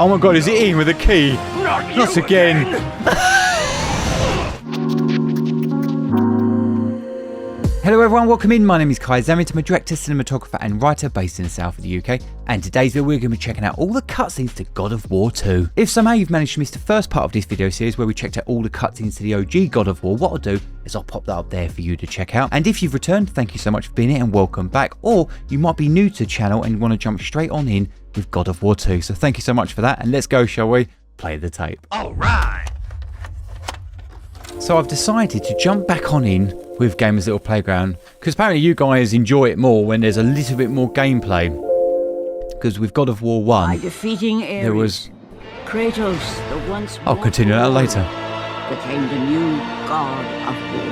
Oh my god, is it in with a key? Not again. Hello everyone, welcome in. My name is Zammit. I'm a director, cinematographer and writer based in the south of the UK. And today's video we're going to be checking out all the cutscenes to God of War 2. If somehow you've managed to miss the first part of this video series where we checked out all the cutscenes to the OG God of War, what I'll do is I'll pop that up there for you to check out. And if you've returned, thank you so much for being here and welcome back. Or you might be new to the channel and want to jump straight on in with God of War 2. So thank you so much for that, and let's go, shall we? Play the tape. Alright! So I've decided to jump back on in with Gamers Little Playground, because apparently you guys enjoy it more when there's a little bit more gameplay. Because with God of War 1, by defeating Ares, there was... Kratos, the once I'll continue that later. became the new god of war.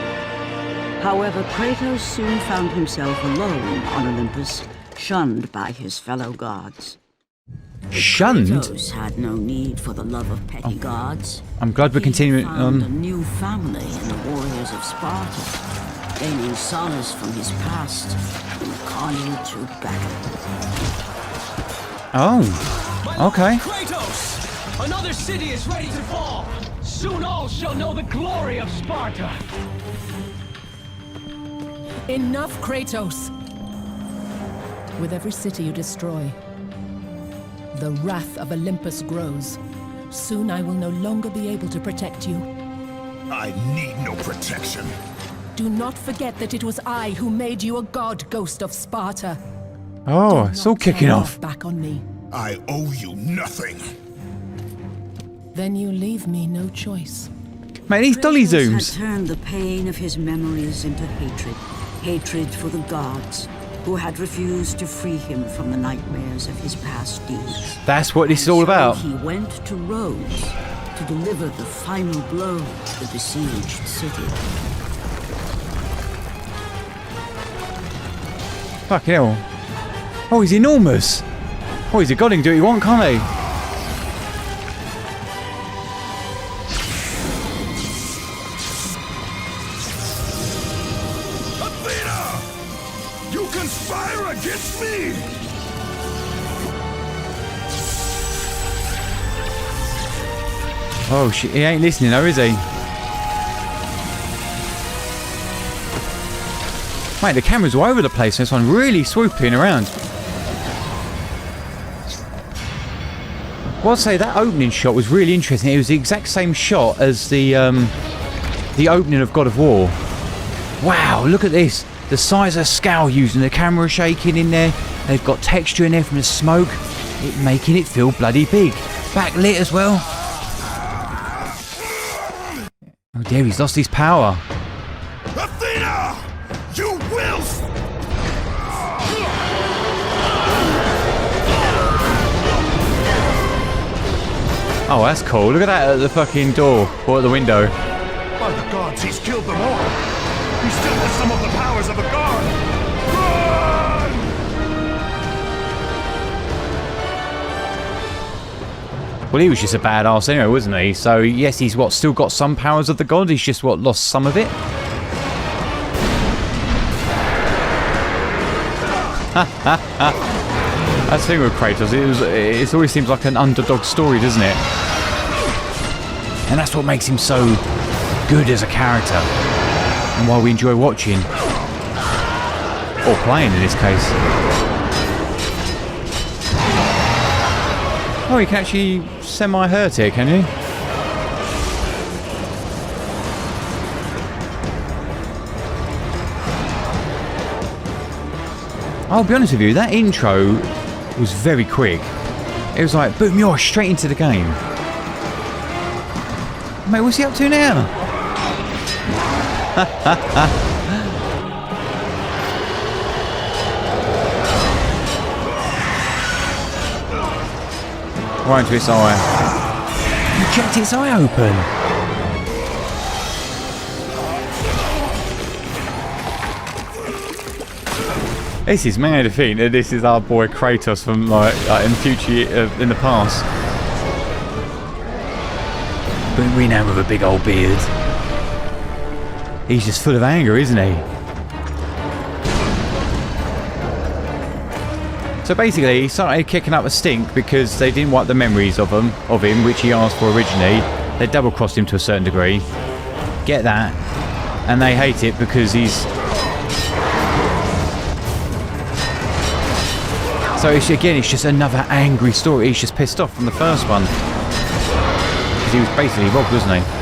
However, Kratos soon found himself alone on Olympus, shunned by his fellow gods. Shunned? Kratos had no need for the love of petty gods. I'm glad we're continuing He found a on. new family in the warriors of Sparta, gaining solace from his past in the carnage of battle. Oh, okay. Kratos! Another city is ready to fall! Soon all shall know the glory of Sparta! Enough, Kratos! With every city you destroy, the wrath of Olympus grows. Soon I will no longer be able to protect you. I need no protection. Do not forget that it was I who made you a god, Ghost of Sparta. Oh, Do it's all not kicking turn off. back on me. I owe you nothing. Then you leave me no choice. Mate, these dolly Kratos had zooms. turned the pain of his memories into hatred. Hatred for the gods, who had refused to free him from the nightmares of his past deeds. That's what this is all So about. he went to Rhodes to deliver the final blow to the besieged city. Fucking hell. Oh, he's enormous. Oh, he's a god. He can do what he wants, can't he? Athena! You conspire against me! Oh, shit. He ain't listening though, is he? Mate, the cameras all over the place. This one really swooping around. Well, I'd say that opening shot was really interesting. It was the exact same shot as the opening of God of War. Wow, look at this. The size of scale using the camera shaking in there. They've got texture in there from the smoke, making it feel bloody big. Backlit as well. Oh dear, he's lost his power. Athena! You will! Oh, that's cool. Look at that at the fucking door or at the window. By the gods, he's killed them all! He still has some of the powers of a god! Run! Well, he was just a badass anyway, wasn't he? So yes, he's what, still got some powers of the god. He's just what, lost some of it. That's the thing with Kratos. It always seems like an underdog story, doesn't it? And that's what makes him so good as a character, and why we enjoy watching or playing in this case. Oh, you can actually semi-hurt here, can you? I'll be honest with you, that intro was very quick. It was like, boom, you're straight into the game. Mate, what's he up to now? Right into its eye. You checked its eye open. This is man defeat. This is our boy Kratos from like in the future, in the past. But we know with a big old beard. He's just full of anger, isn't he? So basically, he started kicking up a stink because they didn't wipe the memories of him, which he asked for originally. They double-crossed him to a certain degree. Get that. And they hate it because he's... So it's, again, it's just another angry story. He's just pissed off from the first one. Because he was basically robbed, wasn't he?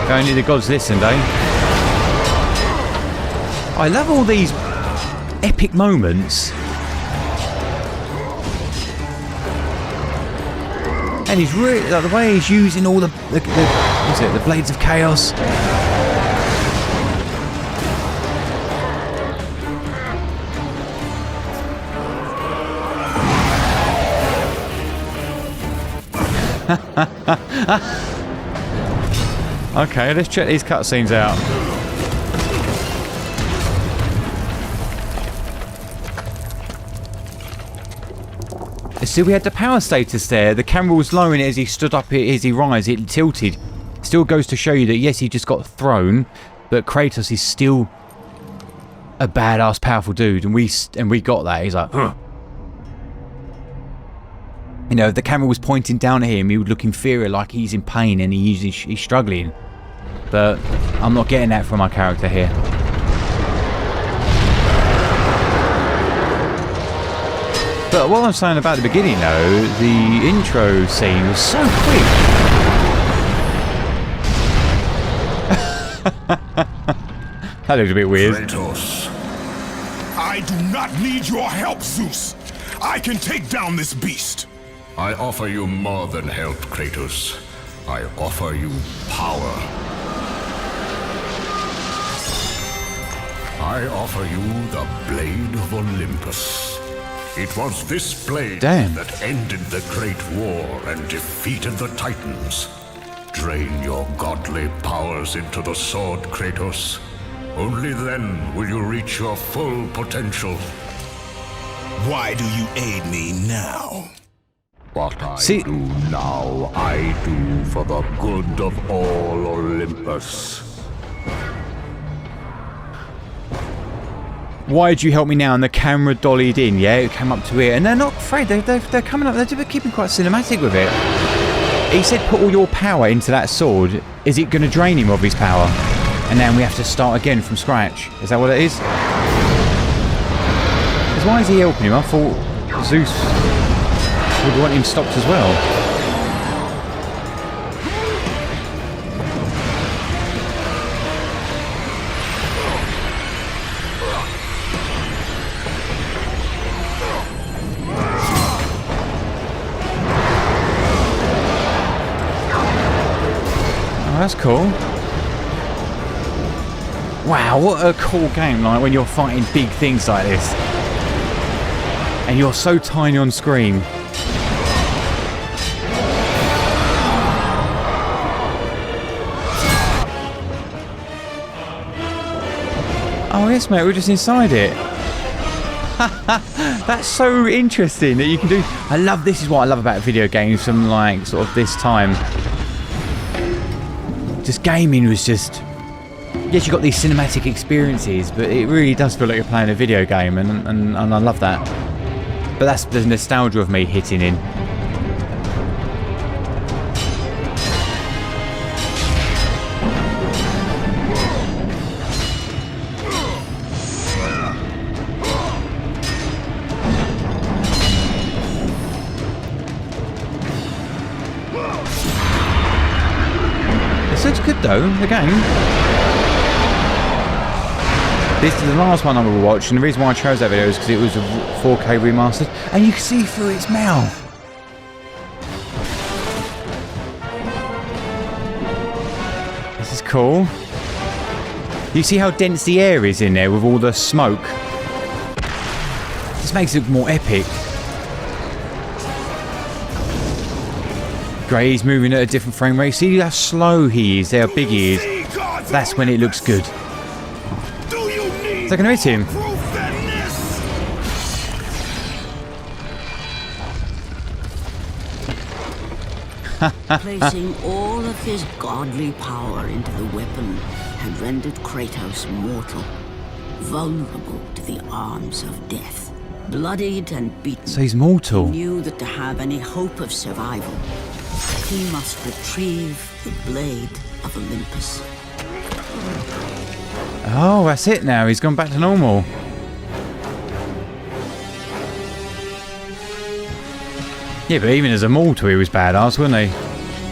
If only the gods listened, eh? I love all these epic moments. And he's really, like, the way he's using all the what's it, the blades of chaos. Okay, let's check these cutscenes out. So we had the power status there. The camera was lowering it as he stood up, as he rise. It tilted. Still goes to show you that yes, he just got thrown, but Kratos is still a badass, powerful dude, and we got that. He's like, huh. You know, if the camera was pointing down at him, he would look inferior, like he's in pain and he's struggling. But I'm not getting that from our character here. But what I'm saying about the beginning, though, the intro scene was so quick. That looked a bit weird. Kratos, I do not need your help, Zeus. I can take down this beast. I offer you more than help, Kratos. I offer you power. I offer you the Blade of Olympus. It was this blade that ended the Great War and defeated the Titans. Drain your godly powers into the sword, Kratos. Only then will you reach your full potential. Why do you aid me now? What I do now, I do for the good of all Olympus. Why'd you help me now? And the camera dollied in, yeah? It came up to here. And they're not afraid. They're coming up. They're keeping quite cinematic with it. He said put all your power into that sword. Is it going to drain him of his power? And then we have to start again from scratch. Is that what it is? Because why is he helping him? I thought Zeus would want him stopped as well. That's cool. Wow, what a cool game, like when you're fighting big things like this. And you're so tiny on screen. Oh yes mate, we're just inside it. That's so interesting that you can do. I love, this is what I love about video games from like sort of this time. Just gaming was just, yes, you got these cinematic experiences, but it really does feel like you're playing a video game, and I love that. But that's the nostalgia of me hitting in. Looks good though, the game. This is the last one I will watch, and the reason why I chose that video is because it was a 4K remastered, and you can see through its mouth. This is cool. You see how dense the air is in there with all the smoke? This makes it look more epic. Great, he's moving at a different frame rate. See how slow he is, how big he is. That's when it looks good. Is that going to hit him? Placing all of his godly power into the weapon had rendered Kratos mortal, vulnerable to the arms of death. Bloodied and beaten, So he's mortal. he knew that to have any hope of survival, he must retrieve the blade of Olympus. Oh, that's it now. He's gone back to normal. Yeah, but even as a mortal, he was badass, wasn't he?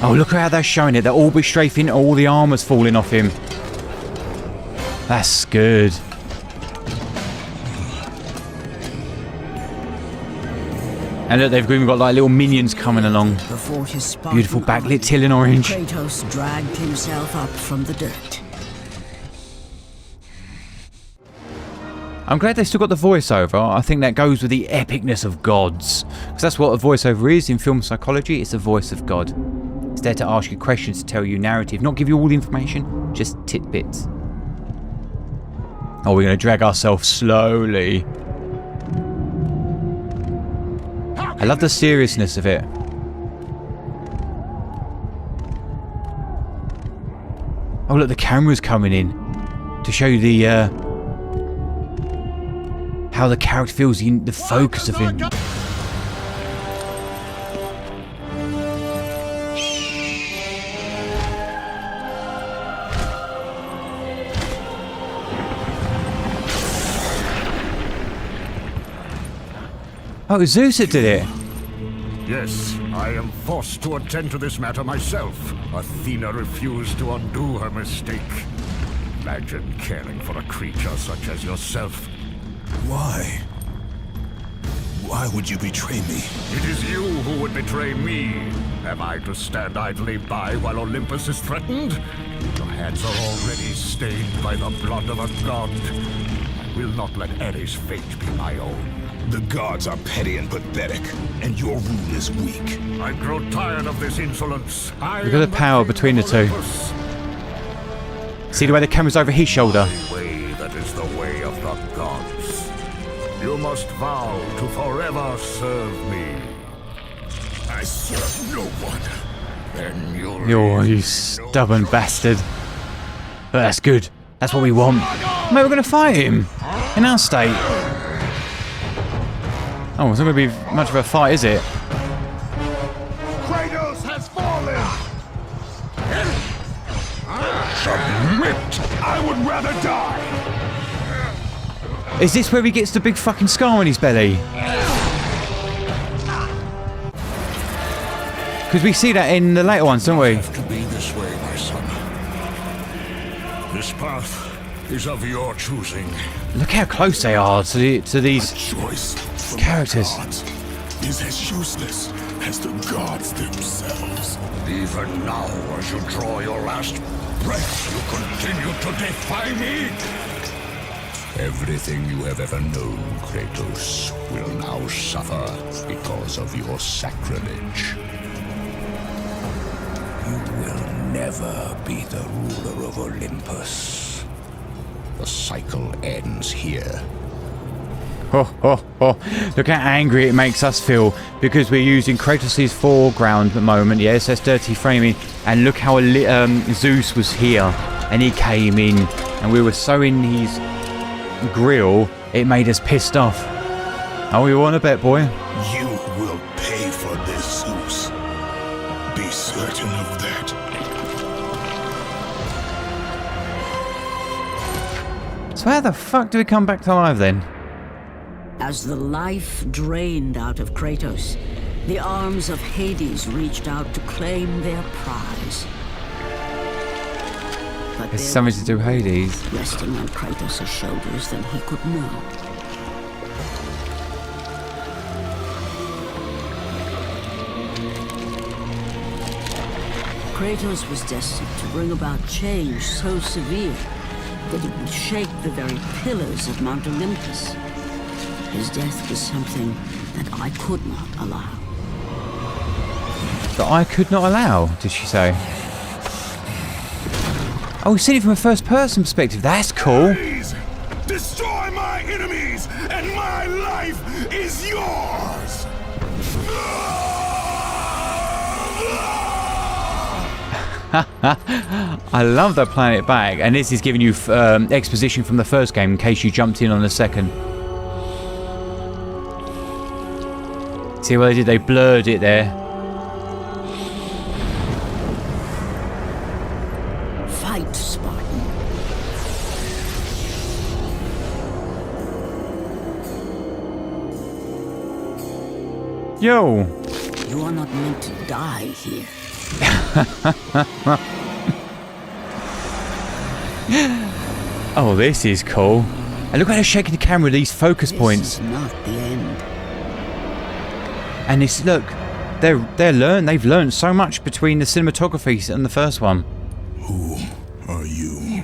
Oh, look at how they're showing it. They're all be strafing, all the armor's falling off him. That's good. And look, they've even got like little minions coming along. Before his Spartan Beautiful backlit army, teal and orange. Kratos dragged himself up from the dirt. I'm glad they still got the voiceover. I think that goes with the epicness of gods. Because that's what a voiceover is in film psychology. It's the voice of God. It's there to ask you questions, to tell you narrative, not give you all the information, just tidbits. Oh, we're going to drag ourselves slowly. I love the seriousness of it. Oh, look, the camera's coming in to show you the how the character feels, the focus of him. Oh, it was Zeus that did it. Yes, I am forced to attend to this matter myself. Athena refused to undo her mistake. Imagine caring for a creature such as yourself. Why? Why would you betray me? It is you who would betray me. Am I to stand idly by while Olympus is threatened? Your hands are already stained by the blood of a god. I will not let Ares' fate be my own. The gods are petty and pathetic, and your rule is weak. I grow tired of this insolence. Look at the power between the two. See the way the camera's over his shoulder? The way that is the way of the gods. You must vow to forever serve me. I serve no one. Then you'll You stubborn bastard. But that's good. That's what we want. Mate, we're going to fight him. In our state. Oh, it's not going to be much of a fight, is it? Kratos has fallen! Submit! I would rather die! Is this where he gets the big fucking scar on his belly? Because we see that in the later ones, don't we? have to be this way, my son. This path is of your choosing. Look how close they are to these Choice from characters. the gods is as useless as the gods themselves. Even now, as you draw your last breath, you continue to defy me. Everything you have ever known, Kratos, will now suffer because of your sacrilege. You will never be the ruler of Olympus. The cycle ends here. Look how angry it makes us feel because we're using Kratos' foreground at the moment. Yes, that's dirty framing. And look how Zeus was here and he came in and we were so in his grill, it made us pissed off. Oh, you want a bet, boy? You will pay for this, Zeus. Be certain of that. So how the fuck do we come back to life then? As the life drained out of Kratos, the arms of Hades reached out to claim their prize. But It's there something was to do with Hades. resting on Kratos' shoulders than he could know. Kratos was destined to bring about change so severe that it would shake the very pillars of Mount Olympus. His death was something that I could not allow. That I could not allow, did she say? Oh, we've seen it from a first-person perspective. That's cool. Please, destroy my enemies, and my life is yours! I love that playing it back, and this is giving you exposition from the first game in case you jumped in on the second. See what they did? They blurred it there. Fight, Spartan. Yo! You are not meant to die here. Oh, this is cool. And look how they're shaking the camera with these focus points. This is not the end. And it's, look, they've learned so much between the cinematography and the first one. Who are you?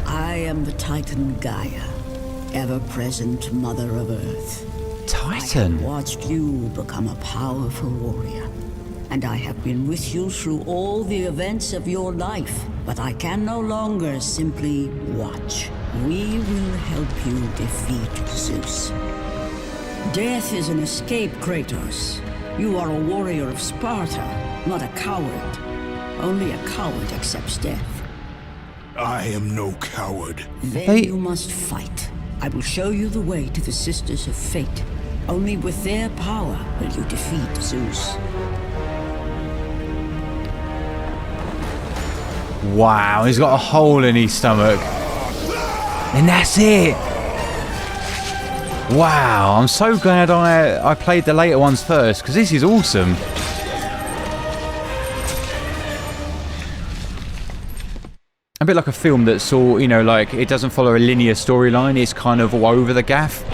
I am the Titan Gaia, ever-present Mother of Earth. Titan? I have watched you become a powerful warrior, and I have been with you through all the events of your life, but I can no longer simply watch. We will help you defeat Zeus. Death is an escape, Kratos. You are a warrior of Sparta, not a coward. Only a coward accepts death. I am no coward. Then you must fight. I will show you the way to the Sisters of Fate. Only with their power will you defeat Zeus. Wow, he's got a hole in his stomach. And that's it! Wow, I'm so glad I played the later ones first, because this is awesome. A bit like a film that's all, you know, like, it doesn't follow a linear storyline, it's kind of all over the gaff.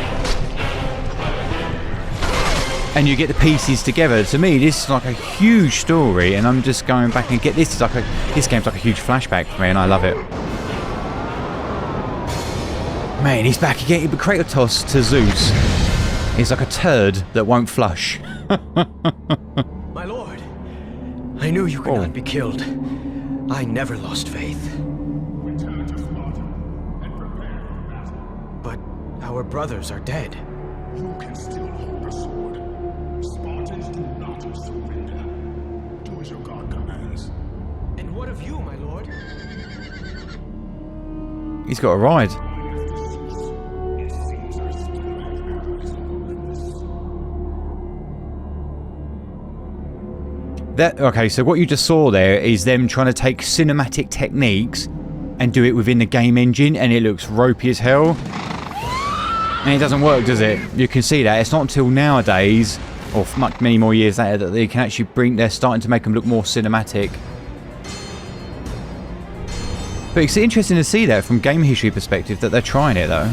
And you get the pieces together. To me, this is like a huge story, and I'm just going back and this game's like a huge flashback for me, and I love it. Man, he's back again, but Kratos to Zeus is like a turd that won't flush. My lord, I knew you could not be killed. I never lost faith. Return to Sparta and prepare for battle. But our brothers are dead. You can still hold the sword. Spartans do not surrender. Do as your god commands. And what of you, my lord? He's got a ride. It seems our still paradise on Olympus. Okay, so what you just saw there is them trying to take cinematic techniques and do it within the game engine, and it looks ropey as hell. And it doesn't work, does it? You can see that. It's not until nowadays, or many more years later, that they can actually they're starting to make them look more cinematic. But it's interesting to see that from game history perspective that they're trying it though.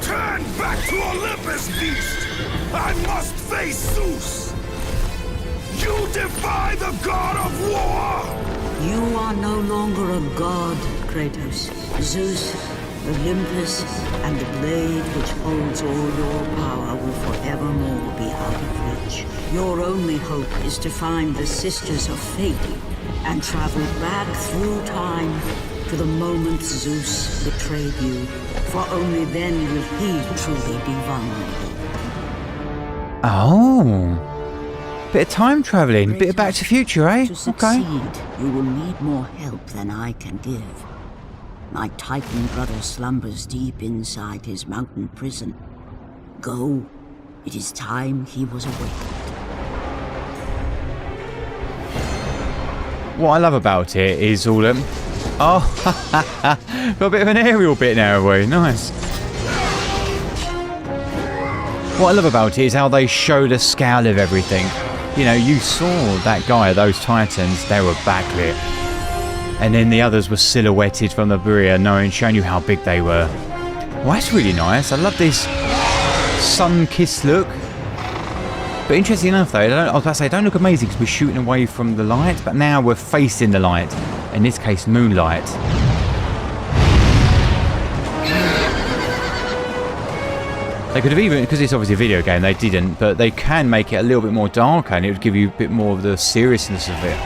Turn back to Olympus, beast! I must face Zeus! You defy the god of war! You are no longer a god, Kratos. Zeus, Olympus, and the blade which holds all your power will forevermore be out of reach. Your only hope is to find the Sisters of Fate and travel back through time to the moment Zeus betrayed you, for only then will he truly be vulnerable. Oh. Bit of time travelling, bit of Back to the Future, eh? To succeed, you will need more help than I can give. My Titan brother slumbers deep inside his mountain prison. Go. It is time he was awakened. What I love about it is all them. Oh, got a bit of an aerial bit now, have we? Nice. What I love about it is how they show the scale of everything. You know, you saw that guy, those Titans, they were backlit. And then the others were silhouetted from the rear, showing you how big they were. Well, that's really nice. I love this sun-kissed look. But interesting enough though, I was about to say, don't look amazing because we're shooting away from the light, but now we're facing the light. In this case, moonlight. They could have even, because it's obviously a video game, they didn't, but they can make it a little bit more darker and it would give you a bit more of the seriousness of it.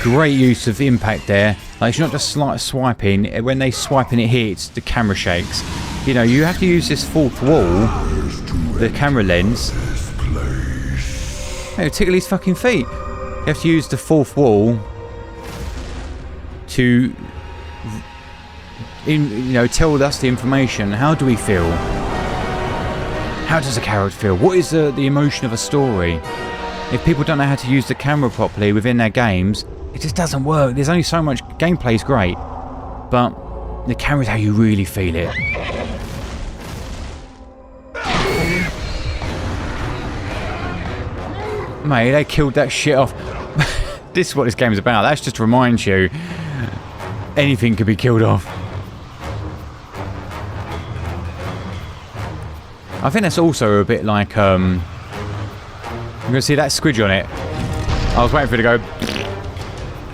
Great use of impact there. Like, it's not just like swiping. When they swipe and it hits, the camera shakes. You know, you have to use this fourth wall the camera lens. Hey, tickle his fucking feet. You have to use the fourth wall to, tell us the information. How do we feel? How does a character feel? What is the emotion of a story? If people don't know how to use the camera properly within their games, it just doesn't work. There's only so much. Gameplay is great, but the camera's how you really feel it. Mate, they killed that shit off. This is what this game's about. That's just to remind you, anything could be killed off. I think that's also a bit like, you're gonna see that squidge on it. I was waiting for it to go.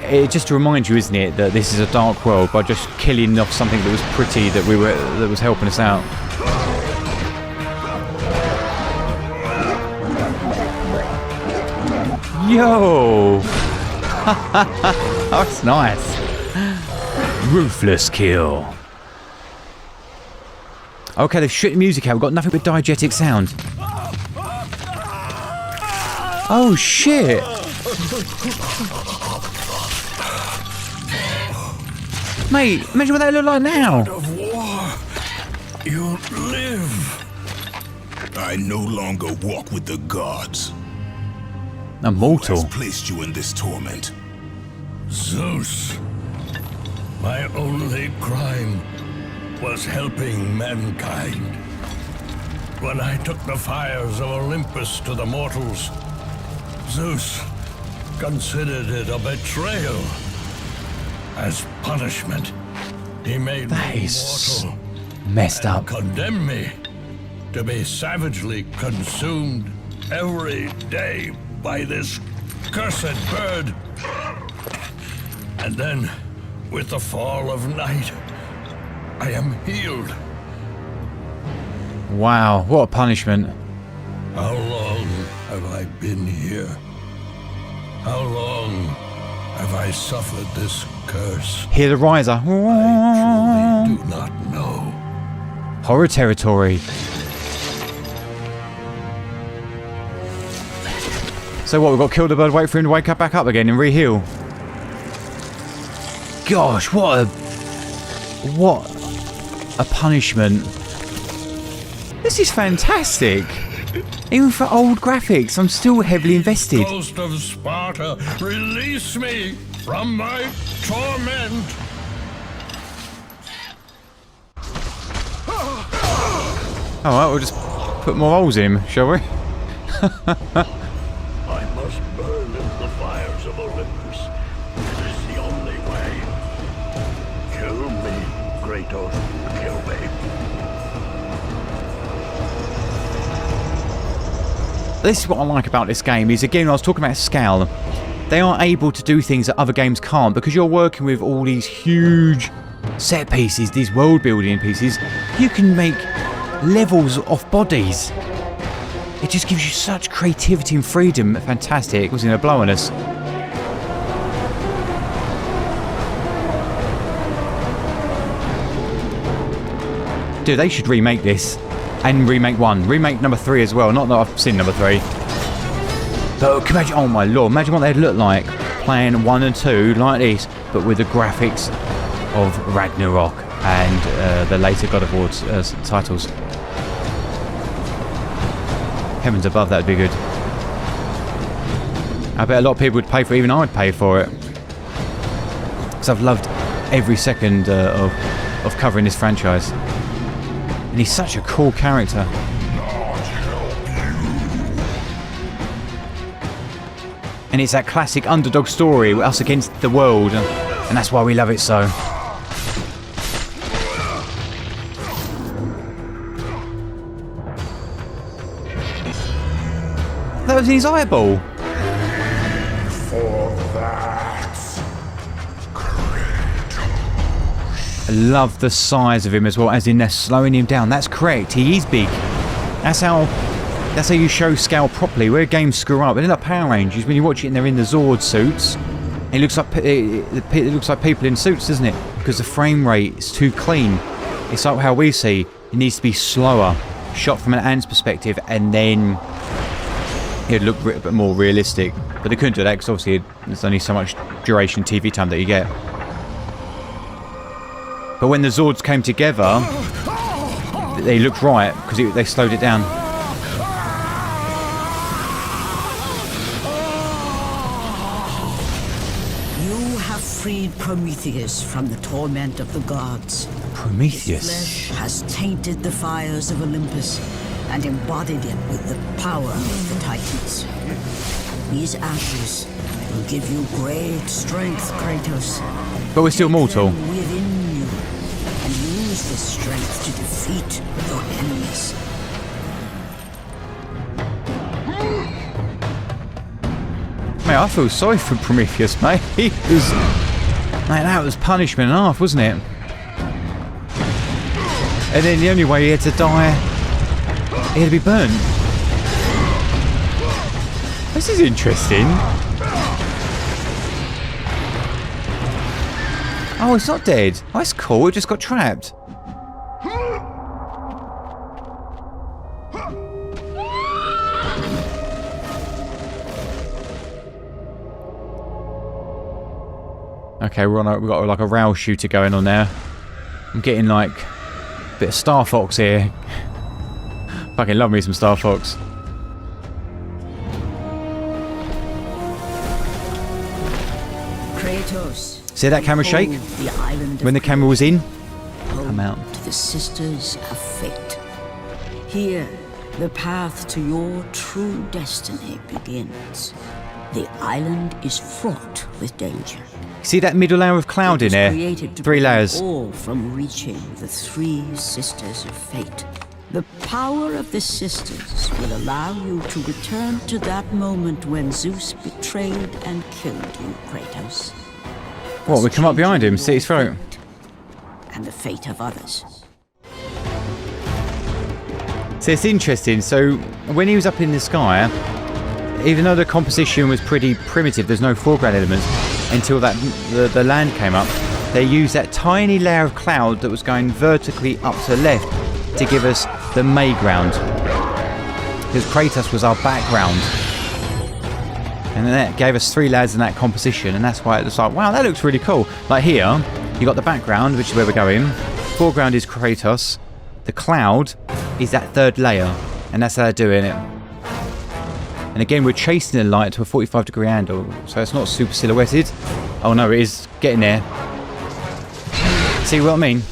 It just to remind you, isn't it, that this is a dark world by just killing off something that was pretty, that was helping us out. Yo! That's nice. Ruthless kill. Okay, they've shut the music out. We've got nothing but diegetic sound. Oh shit! Mate, imagine what that look like now. God of war, you live. I no longer walk with the gods. Immortal. Who has placed you in this torment? Zeus. My only crime was helping mankind. When I took the fires of Olympus to the mortals, Zeus considered it a betrayal. As punishment, he made me mortal. Messed up. Condemned me to be savagely consumed every day by this cursed bird. And then, with the fall of night, I am healed. Wow, what a punishment. How long have I been here? How long have I suffered this curse? Hear the riser. I truly do not know. Horror territory. So what, we've got to kill the bird, wait for him to wake up back up again and re-heal. Gosh, what a punishment. This is fantastic. Even for old graphics, I'm still heavily invested. Ghost of Sparta, release me from my torment. Alright, we'll just put more holes in him, shall we? I must burn in the fires of Olympus. It is the only way. Kill me, Kratos. Kill me. This is what I like about this game, is again, I was talking about scale. They are able to do things that other games can't, because you're working with all these huge set pieces, these world building pieces. You can make levels off bodies. It just gives you such creativity and freedom. Fantastic. Was going to blow on us. Dude, they should remake this. And remake 1. Remake number 3 as well. Not that I've seen number 3. But imagine, oh my lord, imagine what they'd look like playing 1 and 2 like this, but with the graphics of Ragnarok and the later God of War titles. Heavens above, that would be good. I bet a lot of people would pay for it, even I would pay for it. Because I've loved every second of covering this franchise. And he's such a cool character. And it's that classic underdog story, us against the world, and that's why we love it so. That was in his eyeball. For that, I love the size of him as well, as in they're slowing him down. That's correct, he is big. That's how you show scale properly. Where games screw up, and in the Power Rangers, when you watch it and they're in the Zord suits, it looks like people in suits, doesn't it? Because the frame rate is too clean. It's like how we see, it needs to be slower. shot from an ant's perspective, and then it'd look a bit more realistic. But they couldn't do that because obviously there's only so much duration TV time that you get. But when the Zords came together, they looked right because they slowed it down. You have freed Prometheus from the torment of the gods. Prometheus? His flesh has tainted the fires of Olympus and embodied it with the power of the Titans. These ashes will give you great strength, Kratos. But we're still mortal. Take them within you and use this strength to defeat your enemies. Mate, I feel sorry for Prometheus, mate. Mate, that was punishment enough, wasn't it? And then the only way he had to die, he had to be burnt. This is interesting. Oh, it's not dead. Oh, that's cool. It just got trapped. Okay, we've got like a rail shooter going on there. I'm getting like a bit of Star Fox here. Fucking love me some Star Fox. Kratos. See that camera shake? The island When the camera was in? Come out. To the sisters of fate. Here, the path to your true destiny begins. The island is fraught with danger. See that middle layer of cloud in there? 3 layers. All from reaching the 3 sisters of fate. The power of the sisters will allow you to return to that moment when Zeus betrayed and killed you, Kratos. What, we come up behind him, see his throat? And the fate of others. So it's interesting. So when he was up in the sky, even though the composition was pretty primitive, there's no foreground elements until that the land came up. They used that tiny layer of cloud that was going vertically up to the left to give us the Mayground, because Kratos was our background, and then that gave us 3 layers in that composition, and that's why it was like, wow, that looks really cool. Like here, you got the background, which is where we're going. Foreground is Kratos. The cloud is that 3rd layer, and that's how they're doing it. And again, we're chasing the light to a 45-degree angle, so it's not super silhouetted. Oh no, it is getting there. See what I mean?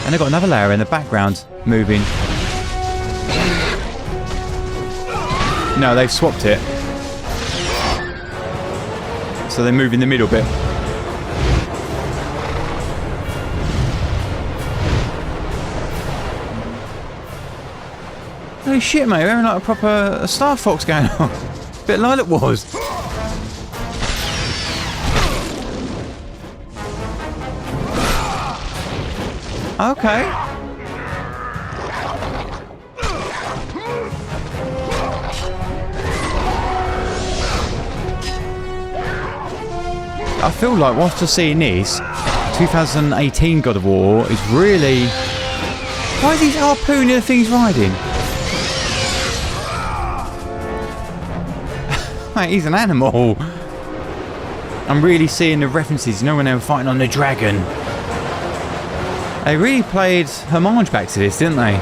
And they've got another layer in the background moving. No, they've swapped it. So they move in the middle bit. Holy shit, mate, we're having like a proper Star Fox going on. Bit like it was. Okay. I feel like after seeing this, 2018 God of War is really... Why is he harpooning the things riding? Mate, he's an animal. I'm really seeing the references, you know, when they were fighting on the dragon. They really played homage back to this, didn't they?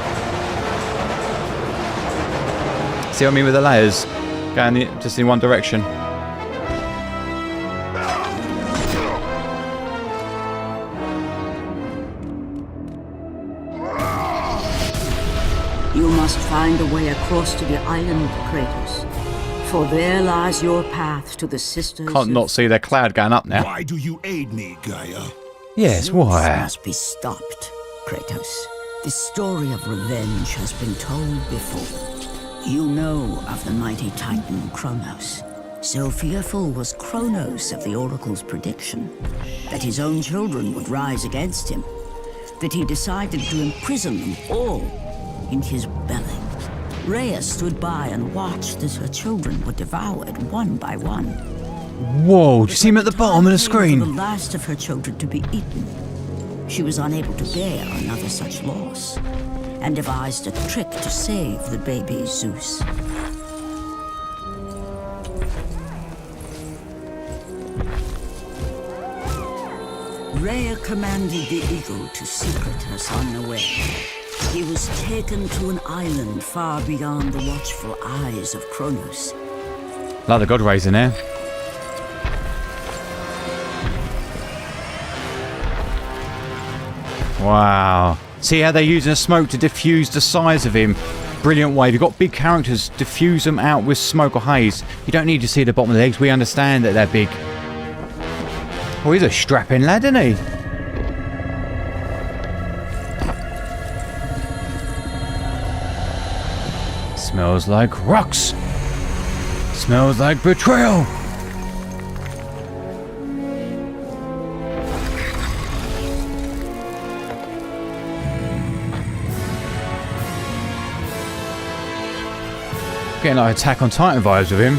See what I mean with the layers? Going just in one direction. You must find a way across to the island, Kratos. For there lies your path to the sisters. Can't not see their cloud going up now. Why do you aid me, Gaia? Yes, why? This must be stopped, Kratos. The story of revenge has been told before. You know of the mighty titan Kronos. So fearful was Kronos of the oracle's prediction that his own children would rise against him, that he decided to imprison them all in his belly. Rhea stood by and watched as her children were devoured one by one. Whoa, do you see him at the bottom of the screen? For the last of her children to be eaten, she was unable to bear another such loss. and devised a trick to save the baby Zeus. Rhea commanded the eagle to secret her son away. He was taken to an island far beyond the watchful eyes of Kronos. Like the god rays in there. Wow. See how they're using the smoke to diffuse the size of him. Brilliant way. If you've got big characters, diffuse them out with smoke or haze. You don't need to see the bottom of the legs. We understand that they're big. Oh, he's a strapping lad, isn't he? Smells like rocks. Smells like betrayal. Getting like Attack on Titan vibes with him.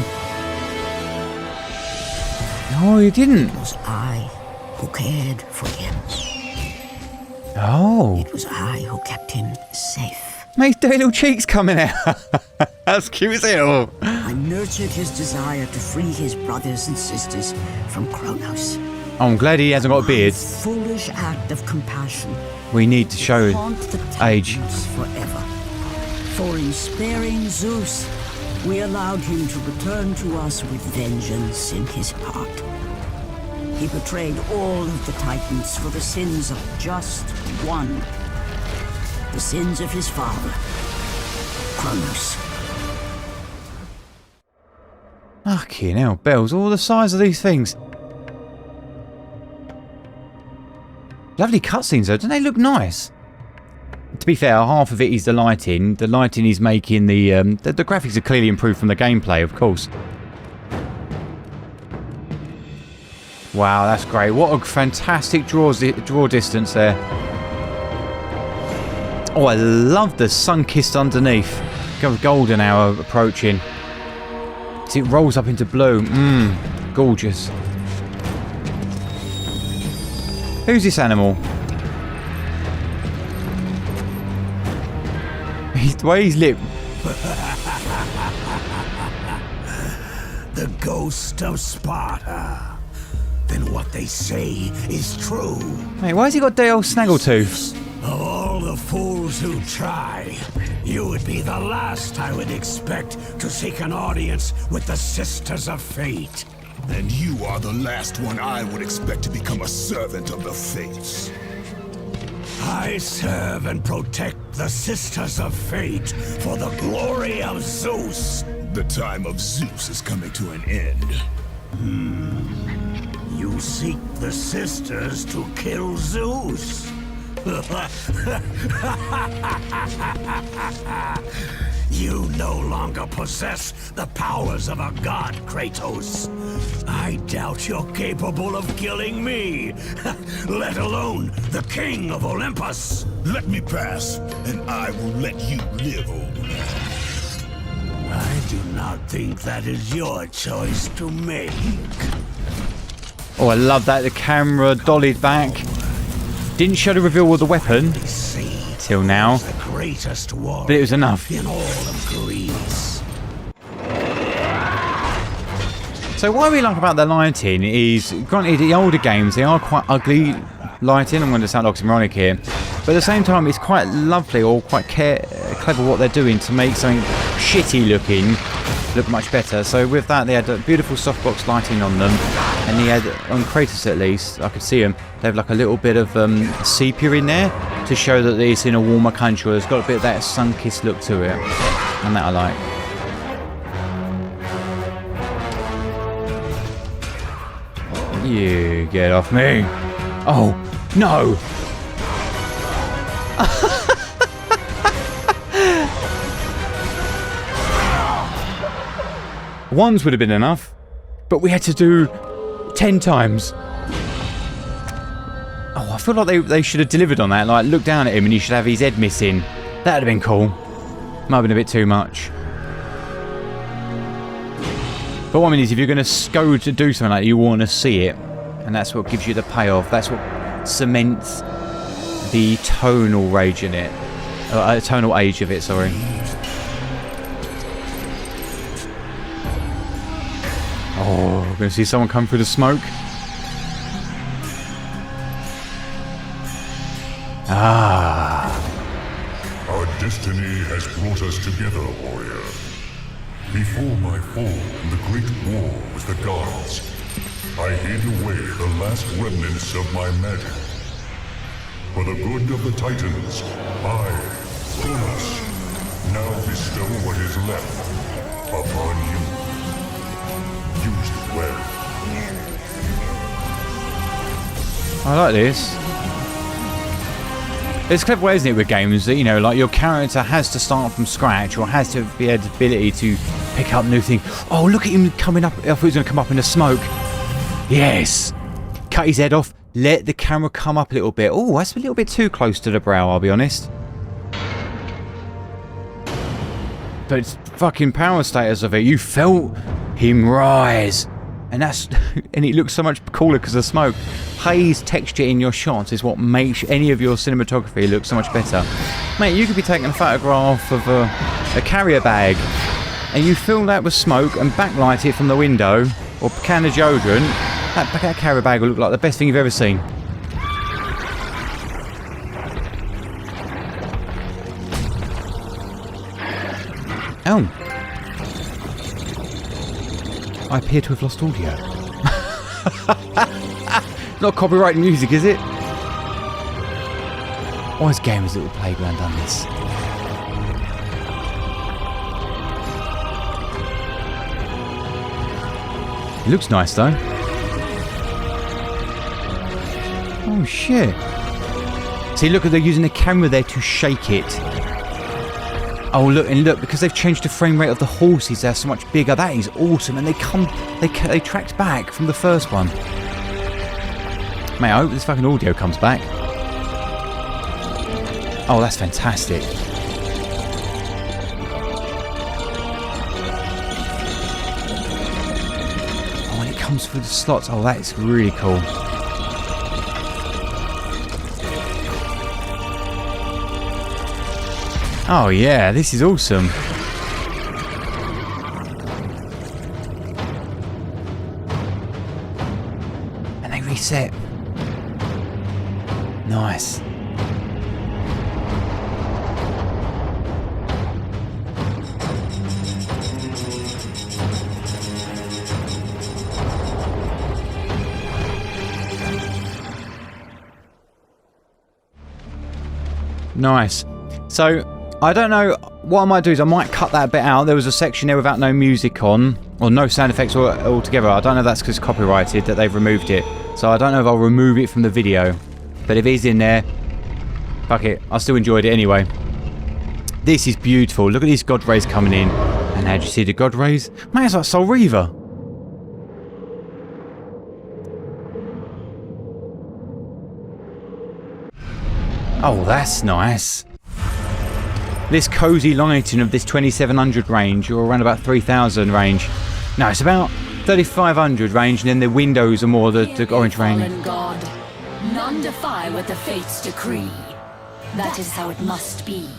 No, he didn't. It was I who cared for him. Oh. It was I who kept him safe. Mate, dirty little cheeks coming out. That's cute as hell. I nurtured his desire to free his brothers and sisters from Kronos. I'm glad he hasn't got a beard. My foolish act of compassion. We need to show Haunt the age. Titans forever. For in sparing Zeus, we allowed him to return to us with vengeance in his heart. He betrayed all of the Titans for the sins of just one. The sins of his father, Kronos. Fucking hell, bells, all the size of these things. Lovely cutscenes though, don't they look nice? To be fair, half of it is the lighting. The lighting is making the graphics are clearly improved from the gameplay, of course. Wow, that's great. What a fantastic draw distance there. Oh, I love the sun-kissed underneath. Golden hour approaching. See, it rolls up into blue. Gorgeous. Who's this animal? The way he's lit. The ghost of Sparta. Then what they say is true. Mate, why has he got day old snaggletooth? Of all the fools who try, you would be the last I would expect to seek an audience with the Sisters of Fate. And you are the last one I would expect to become a servant of the Fates. I serve and protect the Sisters of Fate for the glory of Zeus. The time of Zeus is coming to an end. You seek the Sisters to kill Zeus. You no longer possess the powers of a god, Kratos. I doubt you're capable of killing me, let alone the king of Olympus. Let me pass, and I will let you live over. I do not think that is your choice to make. Oh, I love that. The camera dollied back. Didn't show the reveal of the weapon till now, The greatest war but it was enough. in all of Greece. So what we like about the lighting is, granted, the older games, they are quite ugly lighting. I'm going to sound oxymoronic here, but at the same time, it's quite lovely or quite clever what they're doing to make something shitty looking look much better. So with that, they had a beautiful softbox lighting on them, and he had, on Kratos at least, I could see him, they have like a little bit of sepia in there to show that it's in a warmer country. It's got a bit of that sun-kissed look to it, and that I like. You get off me. Oh, no. Once would have been enough, but we had to do 10 times. Oh, I feel like they should have delivered on that. Like, look down at him and he should have his head missing. That would have been cool. Might have been a bit too much. But what I mean is, if you're going to go to do something like that, you want to see it. And that's what gives you the payoff. That's what cements the tonal rage in it. eternal age of it, sorry. Oh, we're going to see someone come through the smoke. Ah. Our destiny has brought us together, warrior. Before my fall in the great war with the gods, I hid away the last remnants of my magic. For the good of the Titans, I, Kronos, now bestow what is left upon you. Use it well. I like this. It's a clever way, isn't it, with games that, you know, like your character has to start from scratch or has to be the ability to pick up new things. Oh, look at him coming up. I thought he was going to come up in the smoke. Yes. Cut his head off. Let the camera come up a little bit. Oh, that's a little bit too close to the brow, I'll be honest. But it's fucking power status of it. You felt him rise. And that's, and it looks so much cooler because of smoke. Haze texture in your shots is what makes any of your cinematography look so much better. Mate, you could be taking a photograph of a carrier bag and you fill that with smoke and backlight it from the window or a can of deodorant. That carrier bag will look like the best thing you've ever seen. Oh. I appear to have lost audio. Not copyrighted music, is it? Why has Gamers Little Playground done this? It looks nice though. Oh shit. See, look, they're using the camera there to shake it. Oh look, and look, because they've changed the frame rate of the horses, they're so much bigger. That is awesome, and they tracked back from the first one. Mate, I hope this fucking audio comes back. Oh, that's fantastic. Oh, when it comes through the slots, oh, that is really cool. Oh yeah, this is awesome. And they reset. Nice. Nice. So, I don't know, what I might do is I might cut that bit out. There was a section there without no music on, or no sound effects altogether. I don't know if that's because it's copyrighted that they've removed it. So I don't know if I'll remove it from the video. But if it is in there, fuck it, I still enjoyed it anyway. This is beautiful. Look at these god rays coming in. And how do you see the god rays? Man, it's like Soul Reaver. Oh, that's nice. This cozy lighting of this 2700 range, or around about 3000 range. No, it's about 3500 range, and then the windows are more the orange range. God, none defy what the fates decree. That is how it must be.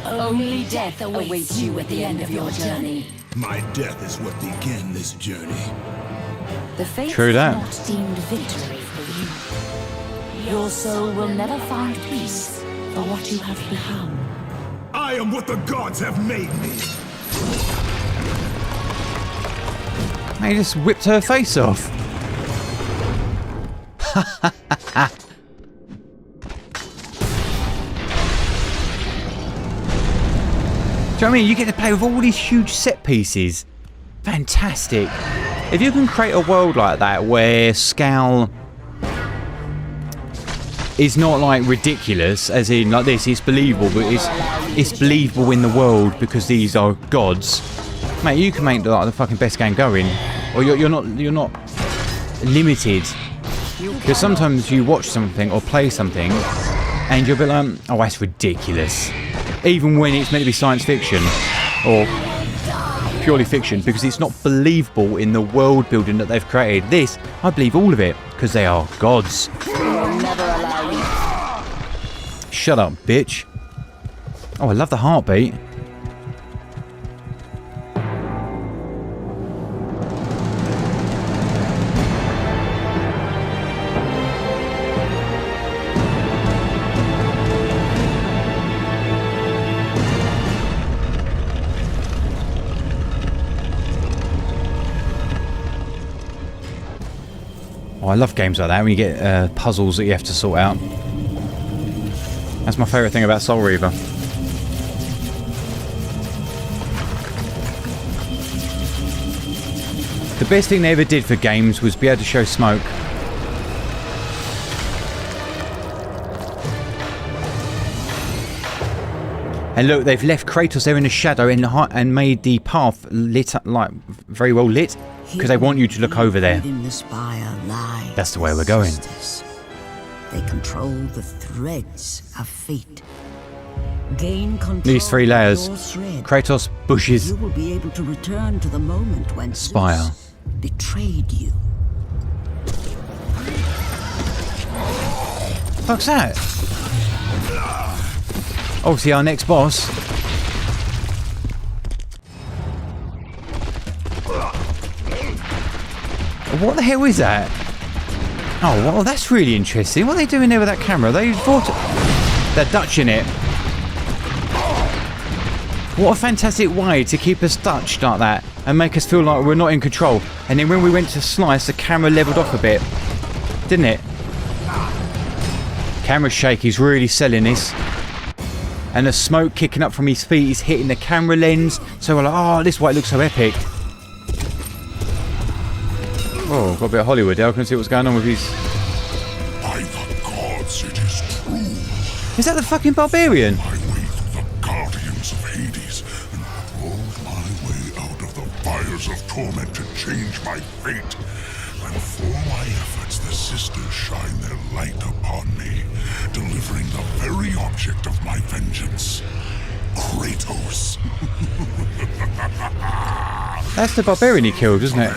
Only death awaits you at the end of your journey. My death is what began this journey. The fates True that. have not deemed victory for you. Your soul will never find peace for what you have become. I am what the gods have made me. He just whipped her face off. Do you know what I mean? You get to play with all these huge set pieces. Fantastic. If you can create a world like that where scale is not like ridiculous, as in like this, it's believable, but it's believable in the world because these are gods. Mate, you can make like the fucking best game going, or you're not limited. Because sometimes you watch something or play something, and you're a bit like, oh, that's ridiculous. Even when it's meant to be science fiction or purely fiction, because it's not believable in the world building that they've created. This, I believe all of it, because they are gods. We will never allow you. Shut up, bitch. Oh, I love the heartbeat. Oh, I love games like that when you get puzzles that you have to sort out. That's my favourite thing about Soul Reaver. The best thing they ever did for games was be able to show smoke. And look, they've left Kratos there in the shadow and made the path lit up, like very well lit, because they want you to look over there. That's the way we're going. They control the threads of fate. Gain control. These 3 layers: Kratos, bushes, you will be able to return to the moment when spire. Zeus betrayed you. Fuck's that? Obviously our next boss. What the hell is that? Oh, well, that's really interesting. What are they doing there with that camera? They're Dutch in it. What a fantastic way to keep us Dutch like that and make us feel like we're not in control. And then when we went to slice, the camera leveled off a bit. Didn't it? Camera shake, he's really selling this. And the smoke kicking up from his feet is hitting the camera lens. So we're like, oh, this is why it looks so epic. Oh, got a bit of Hollywood there. I can see what's going on with his... By the gods, it is true. Is that the fucking barbarian? I wait the guardians of Hades and crawled my way out of the fires of torment to change my fate. And for my efforts, the sisters shine their light upon me, delivering the very object of my vengeance, Kratos. That's the barbarian he killed, isn't it?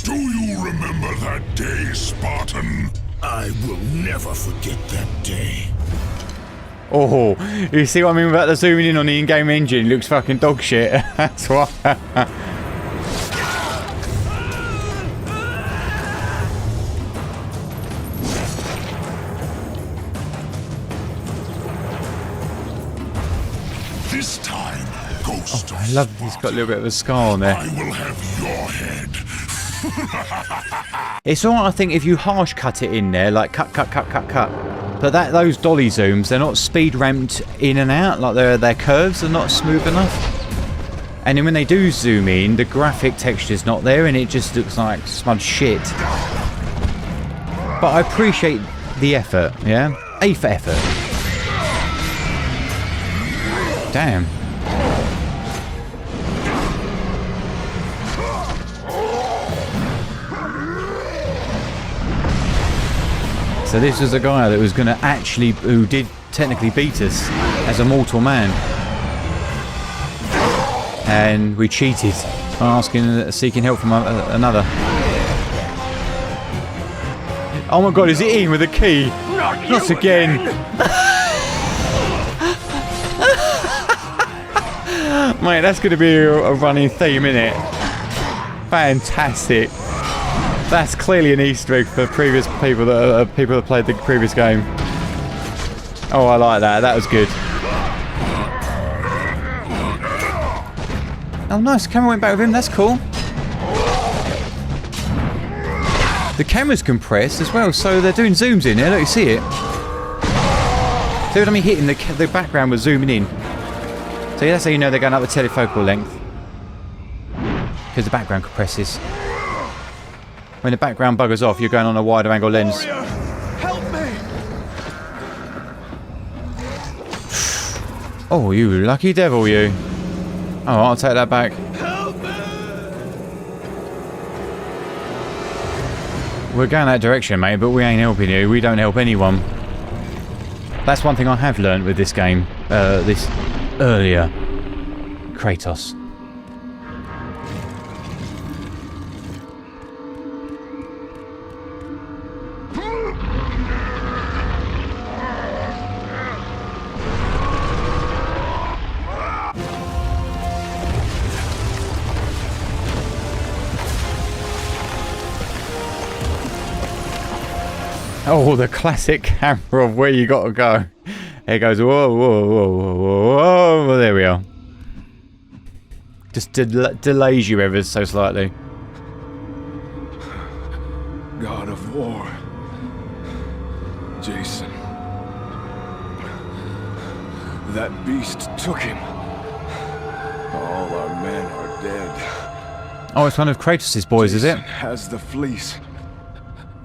Do you remember that day, Spartan? I will never forget that day. Oh, you see what I mean about the zooming in on the in-game engine? It looks fucking dog shit. That's why. This time, Ghost of I love he's got a little bit of a scar on there. I will have your head. It's alright, I think, if you harsh cut it in there, like cut. But those dolly zooms, they're not speed ramped in and out, like their curves are not smooth enough. And then when they do zoom in, the graphic texture's not there and it just looks like smudged shit. But I appreciate the effort, yeah? A for effort. Damn. So this was a guy that was going to who did technically beat us as a mortal man. And we cheated by seeking help from another. Oh my god, is it in with a key? Not again. Mate, that's going to be a running theme, isn't it? Fantastic. That's clearly an Easter egg for previous people that played the previous game. Oh, I like that. That was good. Oh, nice. The camera went back with him. That's cool. The camera's compressed as well, so they're doing zooms in there. Look, you see it. So when I'm hitting, the background was zooming in. So that's how you know they're going up the telefocal length. Because the background compresses. When the background buggers off, you're going on a wider angle lens. Help me! Oh, you lucky devil, you. Oh, I'll take that back. Help me! We're going that direction, mate, but we ain't helping you. We don't help anyone. That's one thing I have learned with this game. This earlier Kratos. Oh, the classic camera of where you got to go. It goes, whoa, whoa, whoa, whoa, whoa, whoa. There we are. Just delays you ever so slightly. God of War. Jason. That beast took him. All our men are dead. Oh, it's one of Kratos' boys, Jason is it? has the fleece.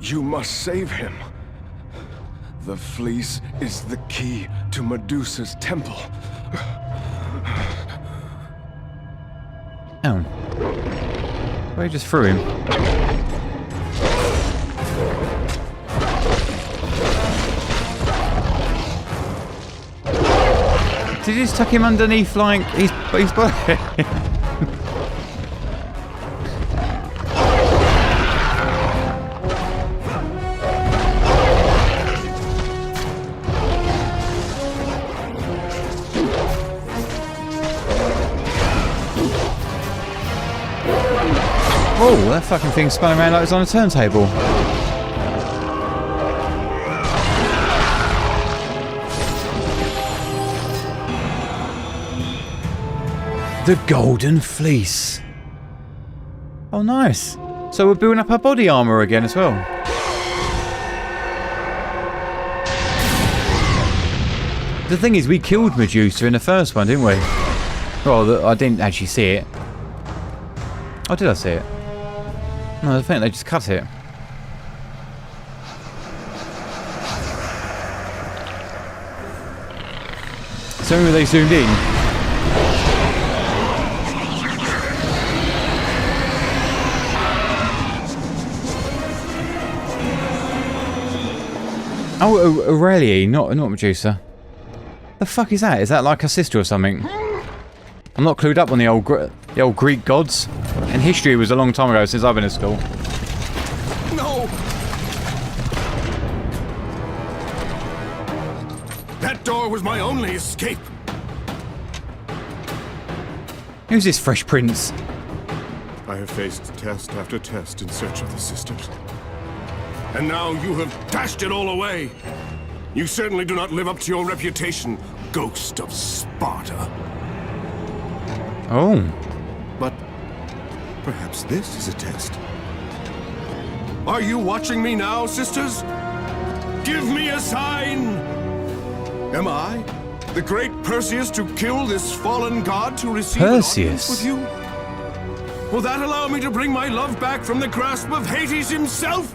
You must save him. The fleece is the key to Medusa's temple. Oh. Well, he just threw him. Did you just tuck him underneath, like, his body? Oh, that fucking thing spun around like it was on a turntable. The Golden Fleece. Oh, nice. So we're building up our body armor again as well. The thing is, we killed Medusa in the first one, didn't we? Well, I didn't actually see it. Oh, did I see it? No, I think they just cut it. So maybe they zoomed in. Oh, Aurelie, not Medusa. The fuck is that? Is that like a sister or something? I'm not clued up on the old Greek gods. And history was a long time ago since I've been at school. No! That door was my only escape. Who's this Fresh Prince? I have faced test after test in search of the sisters. And now you have dashed it all away. You certainly do not live up to your reputation, ghost of Sparta. Oh. But perhaps this is a test. Are you watching me now, sisters? Give me a sign! Am I the great Perseus to kill this fallen god to receive an audience with you? Will that allow me to bring my love back from the grasp of Hades himself?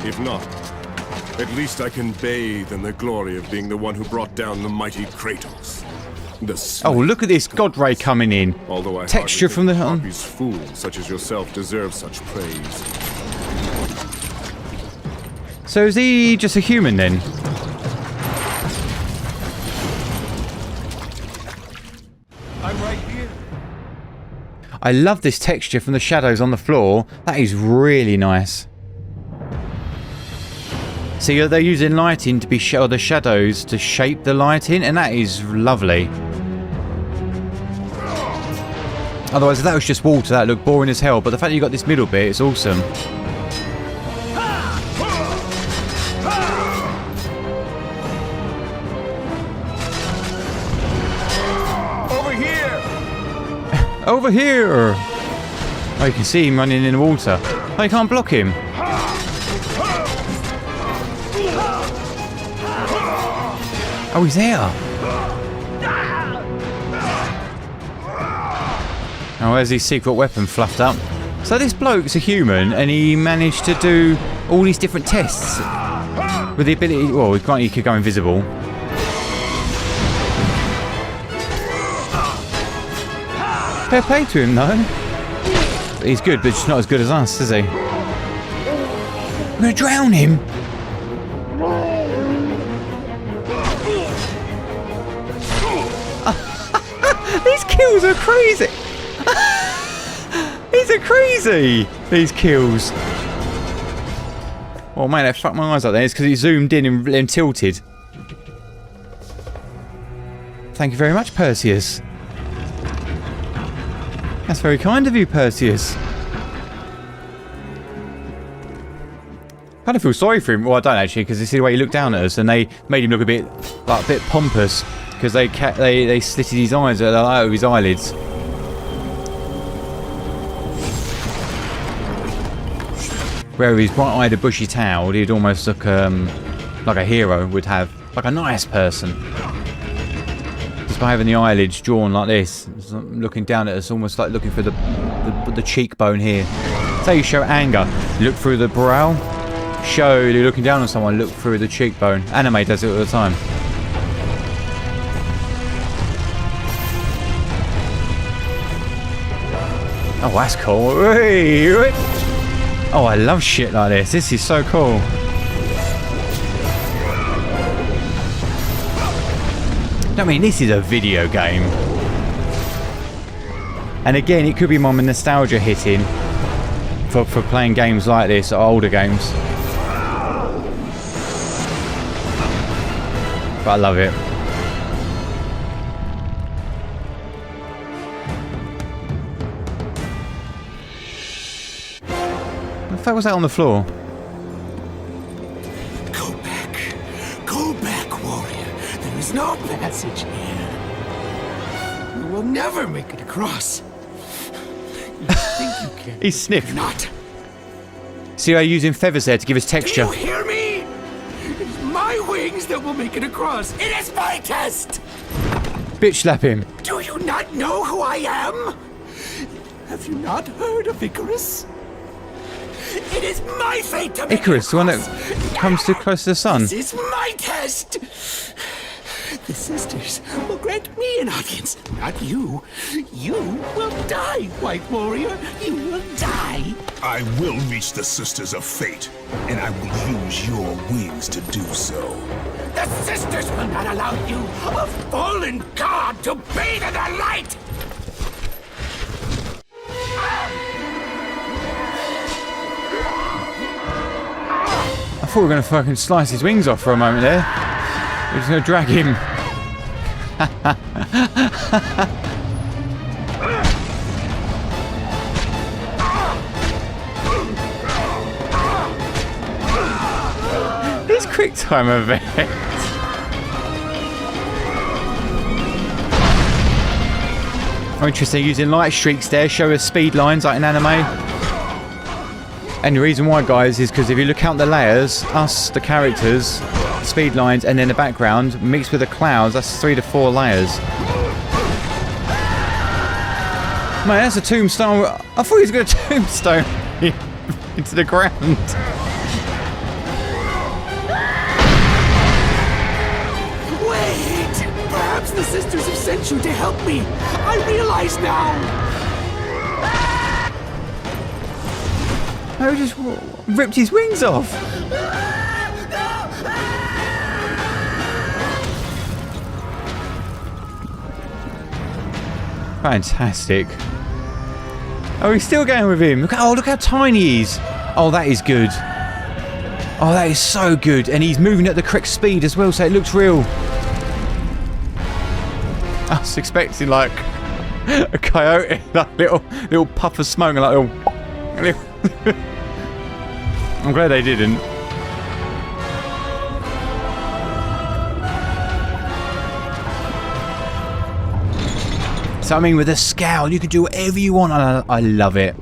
If not, at least I can bathe in the glory of being the one who brought down the mighty Kratos. Oh, look at this god ray coming in. Although I texture from the Harpy's fool such as yourself deserve such praise. So is he just a human then? I'm right here. I love this texture from the shadows on the floor. That is really nice. See, they're using lighting to be the shadows to shape the lighting, and that is lovely. Otherwise, if that was just water, that would look boring as hell. But the fact that you got this middle bit, it's awesome. Over here! Over here! Oh, you can see him running in the water. Oh, you can't block him. Oh, he's there. Oh, there's his secret weapon fluffed up. So this bloke's a human, and he managed to do all these different tests with the ability. Well, he could go invisible. Fair play to him, though. He's good, but just not as good as us, is he? We're gonna drown him. These kills are crazy. These are crazy. These kills. Oh man, that fucked my eyes up there. It's because he zoomed in and tilted. Thank you very much, Perseus. That's very kind of you, Perseus. kind of feel sorry for him. Well, I don't actually, because you see the way he looked down at us, and they made him look a bit pompous because they slitted his eyes out of his eyelids. Where if he's bright-eyed, bushy-tailed, he'd almost look like a hero would have, like a nice person. Just by having the eyelids drawn like this, looking down at us, almost like looking for the cheekbone here. Say you show anger, look through the brow. Show you're looking down on someone, look through the cheekbone. Anime does it all the time. Oh, that's cool. Oh, I love shit like this. This is so cool. I mean, this is a video game. And again, it could be my nostalgia hitting for playing games like this, or older games. But I love it. What the fuck was that on the floor? Go back, warrior. There is no passage here. You will never make it across. You think you can? He sniffed. Not. See how you're using feathers there to give us texture. Do you hear me? It's my wings that will make it across. It is my test. Bitch slap him. Do you not know who I am? Have you not heard of Icarus? It is my fate to make Icarus, it the one that across. comes too close to the sun. This is my test. The sisters will grant me an audience, not you. You will die, White Warrior. You will die. I will reach the Sisters of Fate, and I will use your wings to do so. The sisters will not allow you, a fallen god, to bathe in their light. I thought we were going to fucking slice his wings off for a moment there. We're just going to drag him. This quick time event. Oh, interesting, using light streaks there, show us speed lines like in anime. And the reason why, guys, is because if you look out the layers, us, the characters, speed lines, and then the background, mixed with the clouds, that's 3 to 4 layers. Man, that's a tombstone. I thought he was going to tombstone into the ground. Wait! Perhaps the sisters have sent you to help me. I realize now. I just ripped his wings off. Fantastic. Oh, he's still going with him. Look how tiny he is. Oh, that is good. Oh, that is so good. And he's moving at the correct speed as well, so it looks real. I was expecting like a coyote, like little puff of smoke, and like little I'm glad they didn't. So I mean, with a scowl, you can do whatever you want, and I love it.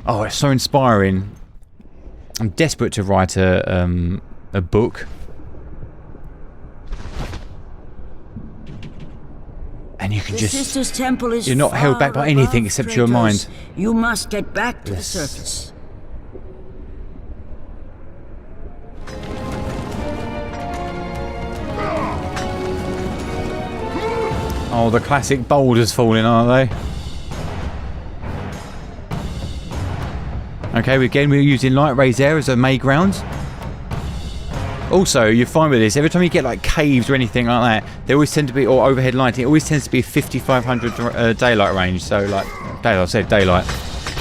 Oh, it's so inspiring. I'm desperate to write a book. And you can The just... Sisters' Temple is you're not held back by far anything above except your Kratos. mind. You must get back to Yes. the surface. Oh, the classic boulders falling, aren't they? Okay, again, we're using light rays there as a May ground. Also, you find with this, every time you get like caves or anything like that, they always tend to be, or overhead lighting, it always tends to be 5500 daylight range. So, like, I said daylight.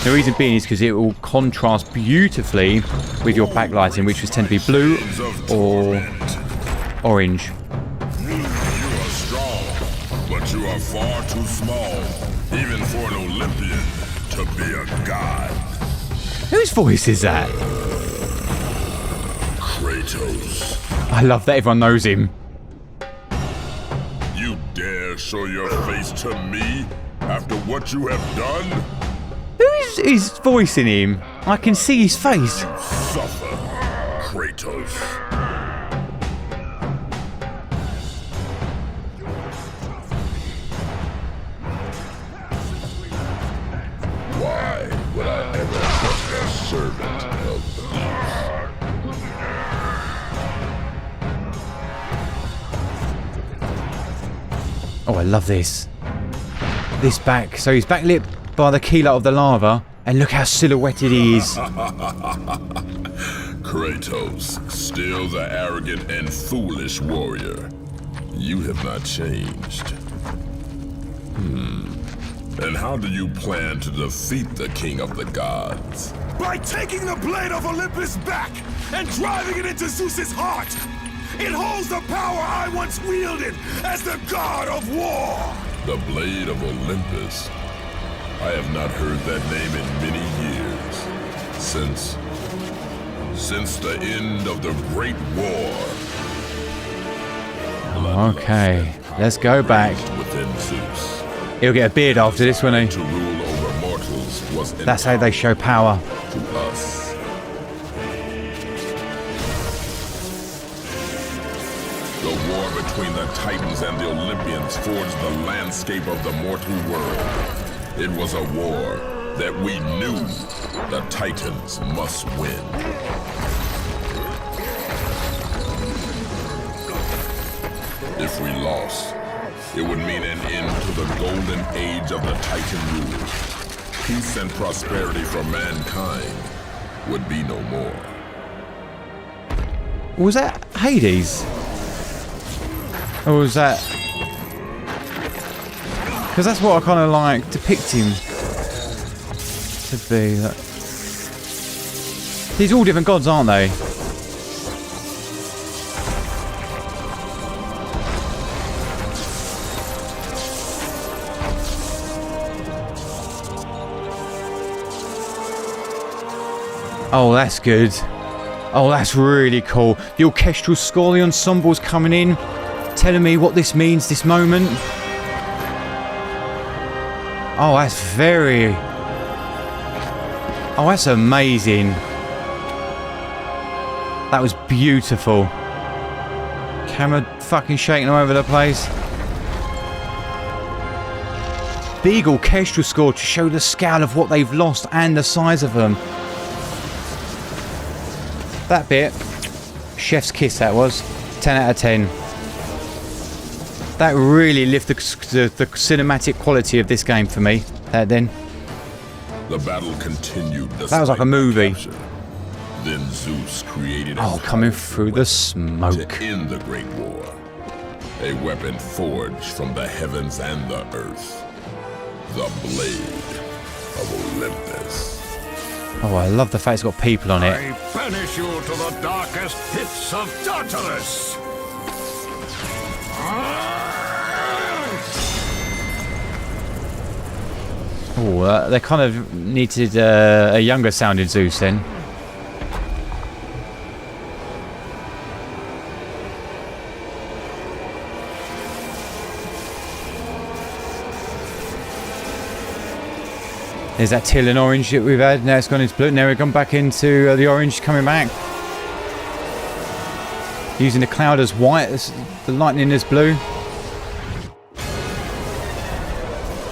The reason being is because it will contrast beautifully with your backlighting, which would tend to be blue or orange. But you are far too small, even for an Olympian, to be a god. Whose voice is that? Kratos. I love that everyone knows him. You dare show your face to me after what you have done? Who is voicing him? I can see his face. You suffer, Kratos. Why would I ever trust a servant of Zeus? Oh, I love this. This back. So he's backlit by the keylight of the lava, and look how silhouetted he is. Kratos, still the arrogant and foolish warrior. You have not changed. And how do you plan to defeat the king of the gods? By taking the blade of Olympus back and driving it into Zeus's heart! It holds the power I once wielded as the god of war! The blade of Olympus? I have not heard that name in many years. Since the end of the Great War. Okay, let's go back. Within Zeus. He'll get a beard after this, won't he? To rule over mortals was That's how they show power. to us. The war between the Titans and the Olympians forged the landscape of the mortal world. It was a war that we knew the Titans must win. If we lost, it would mean an end to the golden age of the Titan rule. Peace and prosperity for mankind would be no more. Was that Hades? Or was that... Because that's what I kind of like depict him to be. These are all different gods, aren't they? Oh, that's good. Oh, that's really cool. The orchestral score, the ensemble's coming in, telling me what this means, this moment. Oh, that's very... Oh, that's amazing. That was beautiful. Camera fucking shaking all over the place. Big orchestral score to show the scale of what they've lost and the size of them. That bit, chef's kiss that was, 10 out of 10. That really lifted the cinematic quality of this game for me, then. The battle continued. That was like a movie. Then Zeus created coming through the smoke. to end the Great War. A weapon forged from the heavens and the earth. The blade of Olympus. Oh, I love the fact it's got people on it. I banish you to the darkest pits of Tartarus! Oh, they kind of needed a younger sounding Zeus then. There's that teal and orange that we've had. Now it's gone into blue. Now we've gone back into the orange coming back. Using the cloud as white, the lightning as blue.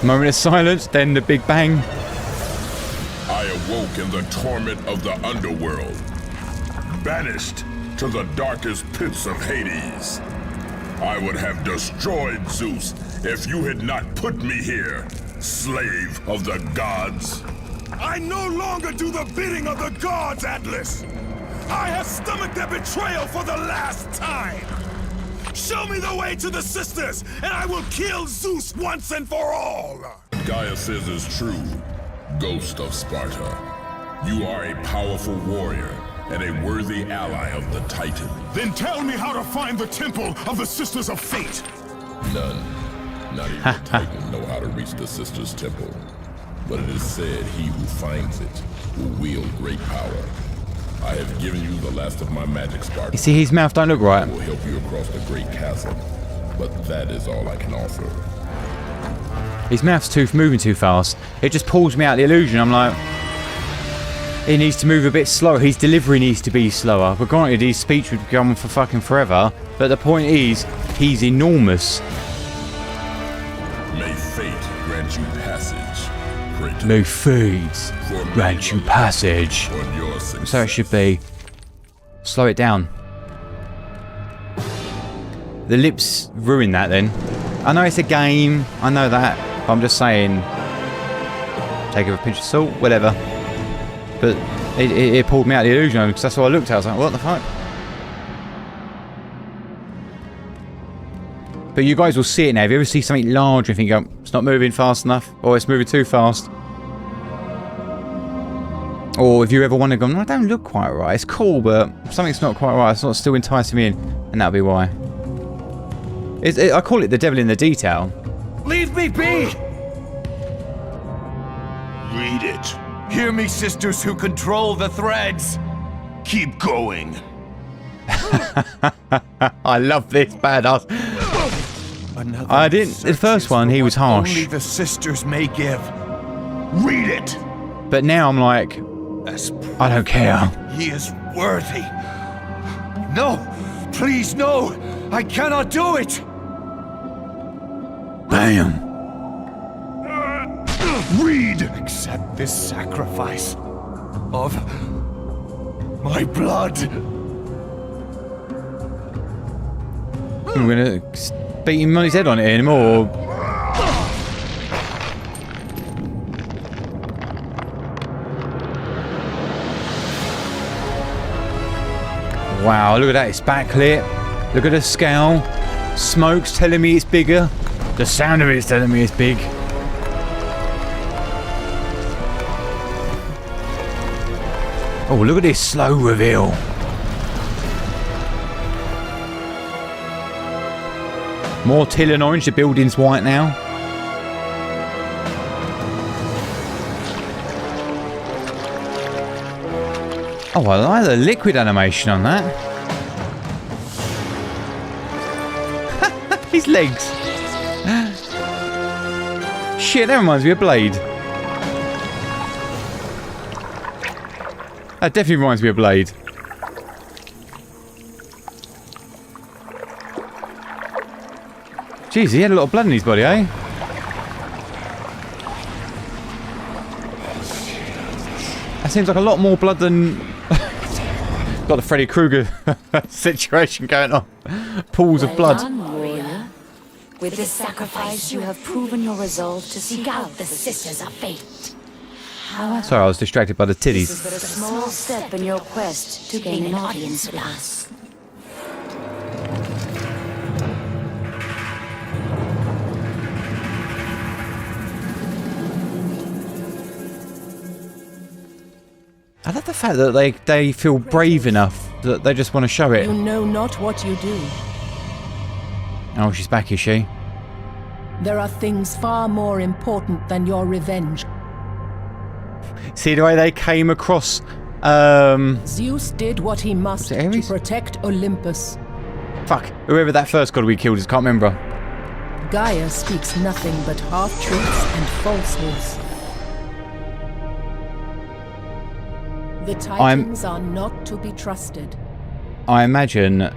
Moment of silence, then the big bang. I awoke in the torment of the underworld, banished to the darkest pits of Hades. I would have destroyed Zeus if you had not put me here, slave of the gods. I no longer do the bidding of the gods, Atlas! I have stomached their betrayal for the last time! Show me the way to the sisters, and I will kill Zeus once and for all! Gaia says is true, Ghost of Sparta. You are a powerful warrior and a worthy ally of the Titan. Then tell me how to find the temple of the Sisters of Fate! None. Not even the Titan know how to reach the Sisters' temple. But it is said he who finds it will wield great power. I have given you the last of my magic, Sparta. You see, his mouth don't look right. I will help you across the great chasm, but that is all I can offer. His mouth's moving too fast. It just pulls me out of the illusion. I'm like, he needs to move a bit slower. His delivery needs to be slower. But granted, his speech would go on for fucking forever. But the point is, he's enormous. May fate grant you passage, Kratos. May fate grant you passage. So it should be. Slow it down. The lips ruin that then. I know it's a game. I know that. But I'm just saying. Take it with a pinch of salt, whatever. But it pulled me out of the illusion because that's what I looked at. I was like, what the fuck? But you guys will see it now. If you ever see something large and think, oh, it's not moving fast enough, or it's moving too fast. Or if you ever want to go, no, it don't look quite right. It's cool, but something's not quite right. It's not still enticing me in. And that'll be why. I call it the devil in the detail. Leave me be! Read it. Hear me, sisters who control the threads. Keep going. I love this badass. I didn't. The first one, he was harsh. Only the sisters may give. Read it. But now I'm like, I don't care. He is worthy. No, please, no. I cannot do it. Bam. Read. Accept this sacrifice of my blood. I'm gonna beat him on his head on it anymore. Wow, look at that, it's backlit. Look at the scale. Smoke's telling me it's bigger. The sound of it's telling me it's big. Oh, look at this slow reveal. More teal and orange, the building's white now. Oh, I like the liquid animation on that. His legs. Shit, that reminds me of Blade. That definitely reminds me of Blade. Jeez, he had a lot of blood in his body, eh? That seems like a lot more blood than... Got the Freddy Krueger situation going on. Pools of blood. Well done, warrior. With this sacrifice, you have proven your resolve to seek out the Sisters of Fate. However, Sorry, I was distracted by the titties. this is but a small step in your quest to gain an audience with us. I love the fact that they feel brave enough that they just want to show it. You know not what you do. Oh, she's back, is she? There are things far more important than your revenge. See the way they came across... Zeus did what he must to protect Olympus. Fuck, whoever that first god we killed is, can't remember. Gaia speaks nothing but half-truths and falsehoods. The Titans are not to be trusted. I imagine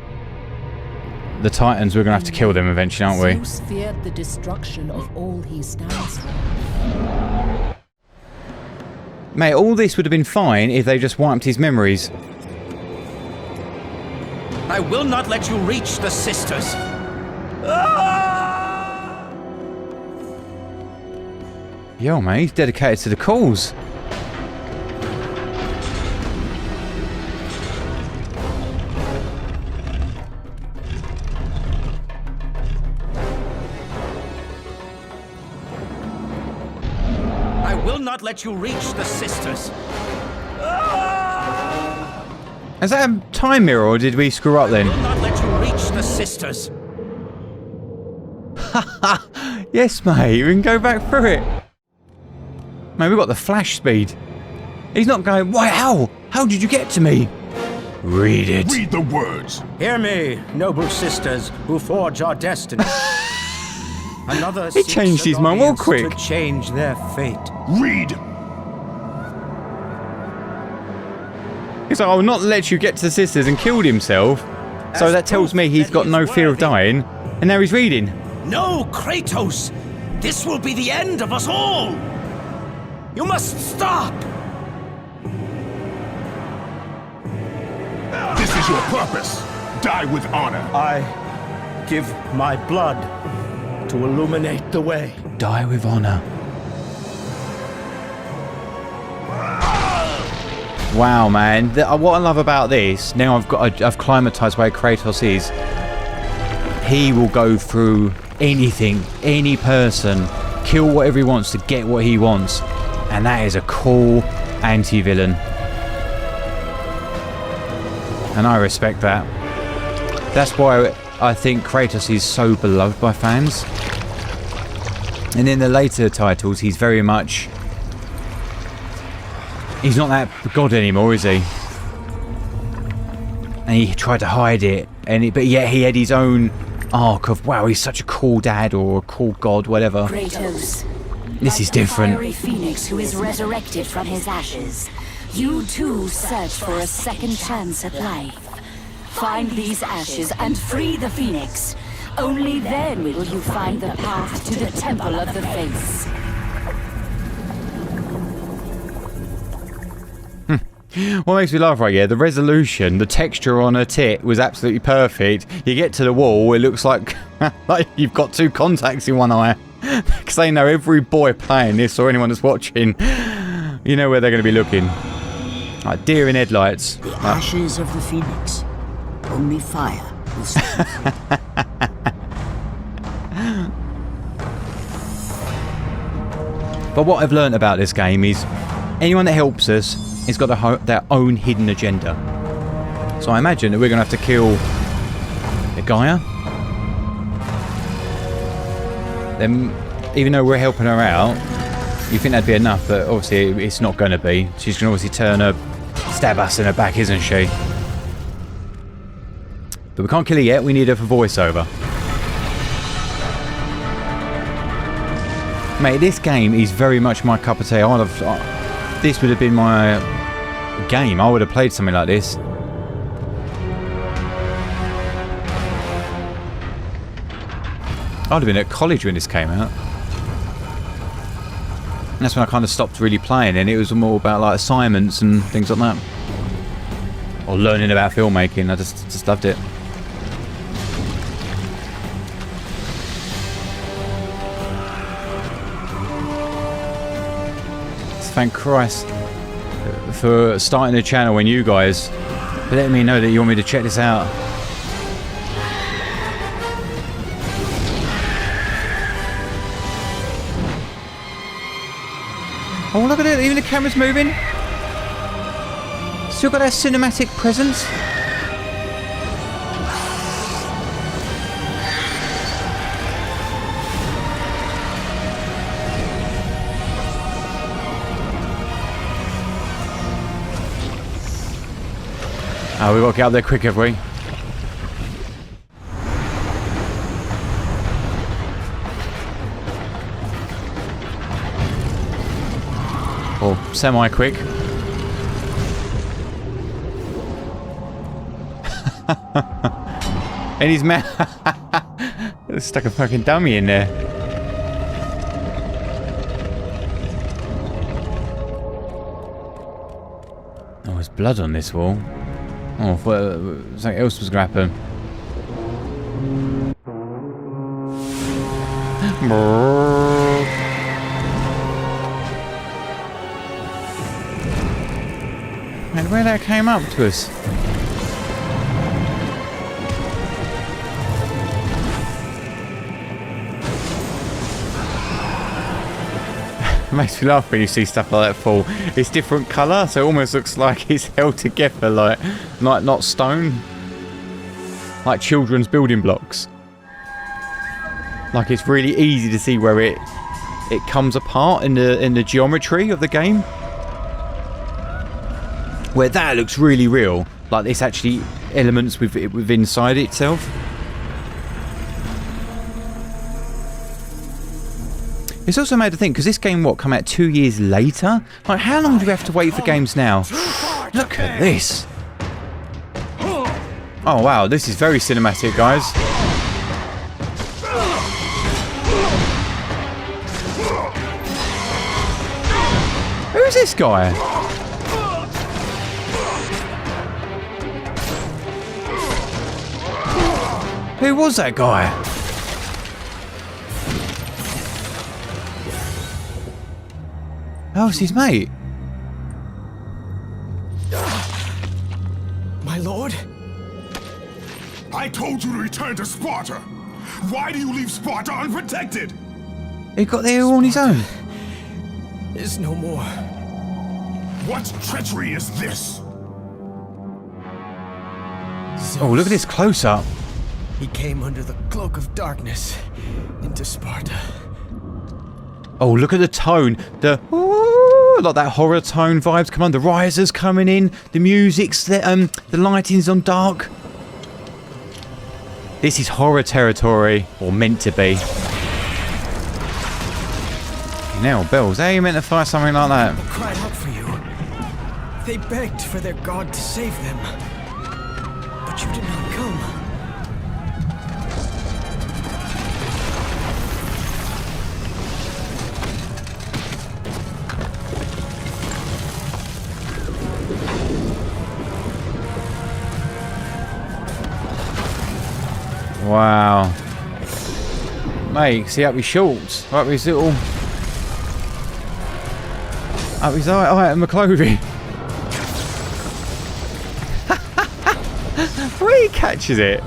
the Titans, we're going to have to kill them eventually, aren't we? Zeus feared the destruction of all he stands for. Mate, all this would have been fine if they just wiped his memories. I will not let you reach the Sisters. Yo, man, he's dedicated to the cause. I will not let you reach the Sisters. Is that a time mirror, or did we screw up then? I will not let you reach the Sisters. Yes, mate, we can go back through it. Mate, we've got the flash speed. He's not going, why, how? How did you get to me? Read it. Read the words. Hear me, noble sisters who forge our destiny. Another He changed his mind real quick. to change their fate. Read. He's like, I will not let you get to the sisters, and killed himself. So that tells me he's got no fear of dying. And now he's reading. No, Kratos! This will be the end of us all! You must stop! This is your purpose. Die with honor. I give my blood to illuminate the way. Die with honor. Wow, man. What I love about this, now I've climatized where Kratos is. He will go through anything, any person, kill whatever he wants to get what he wants. And that is a cool anti-villain. And I respect that. That's why I think Kratos is so beloved by fans. And in the later titles, he's very much... He's not that god anymore, is he? And he tried to hide it, but yet he had his own arc of, wow, he's such a cool dad or a cool god, whatever. Kratos, this is different. The fiery phoenix who is resurrected from his ashes. You too search for a second chance at life. Find these ashes and free the phoenix. Only then will you find the path to the Temple of the Face. What makes me laugh, right, yeah, the resolution, the texture on her tit was absolutely perfect. You get to the wall, it looks like like you've got two contacts in one eye. Because they know every boy playing this, or anyone that's watching, you know where they're going to be looking. Like deer in headlights. The ashes of the phoenix. Only fire will save. But what I've learned about this game is anyone that helps us has got their own hidden agenda. So I imagine that we're going to have to kill the Gaia. Then, even though we're helping her out, you think that'd be enough, but obviously it's not going to be. She's going to obviously stab us in her back, isn't she? But we can't kill her yet, we need her for voiceover. Mate, this game is very much my cup of tea. This would have been my game. I would have played something like this. I'd have been at college when this came out. And that's when I kind of stopped really playing, and it was more about like assignments and things like that. Or learning about filmmaking. I just loved it. Thank Christ for starting the channel when you guys letting me know that you want me to check this out. Oh, look at it, even the camera's moving. Still got that cinematic presence. Oh, we've got to get up there quick, have we? Or semi-quick. And his mouth... stuck a fucking dummy in there. Oh, there's blood on this wall. Oh, I thought something else was going to happen. And where that came up to us? It makes me laugh when you see stuff like that fall. It's different colour, so it almost looks like it's held together, like not stone, like children's building blocks. Like it's really easy to see where it comes apart in the geometry of the game. where that looks really real. Like this actually elements with inside itself. It's also made to think, because this game, what, come out 2 years later? Like, how long do we have to wait for games now? Look at this. Oh, wow, this is very cinematic, guys. Who is this guy? Who was that guy? Oh, it's his mate. My lord? I told you to return to Sparta. Why do you leave Sparta unprotected? He got there all on his own. Is no more. What treachery is this? Zeus. Oh, look at this close up. He came under the cloak of darkness into Sparta. Oh, look at the tone. The like that horror tone vibes come on. The risers coming in. The music's the lighting's on dark. This is horror territory, or meant to be. Now, bells. How are you meant to fight something like that? They cried out for you. They begged for their god to save them. But you did not come. Wow. Mate, see up his shorts, up his little... up his item of clothing. Where he catches it.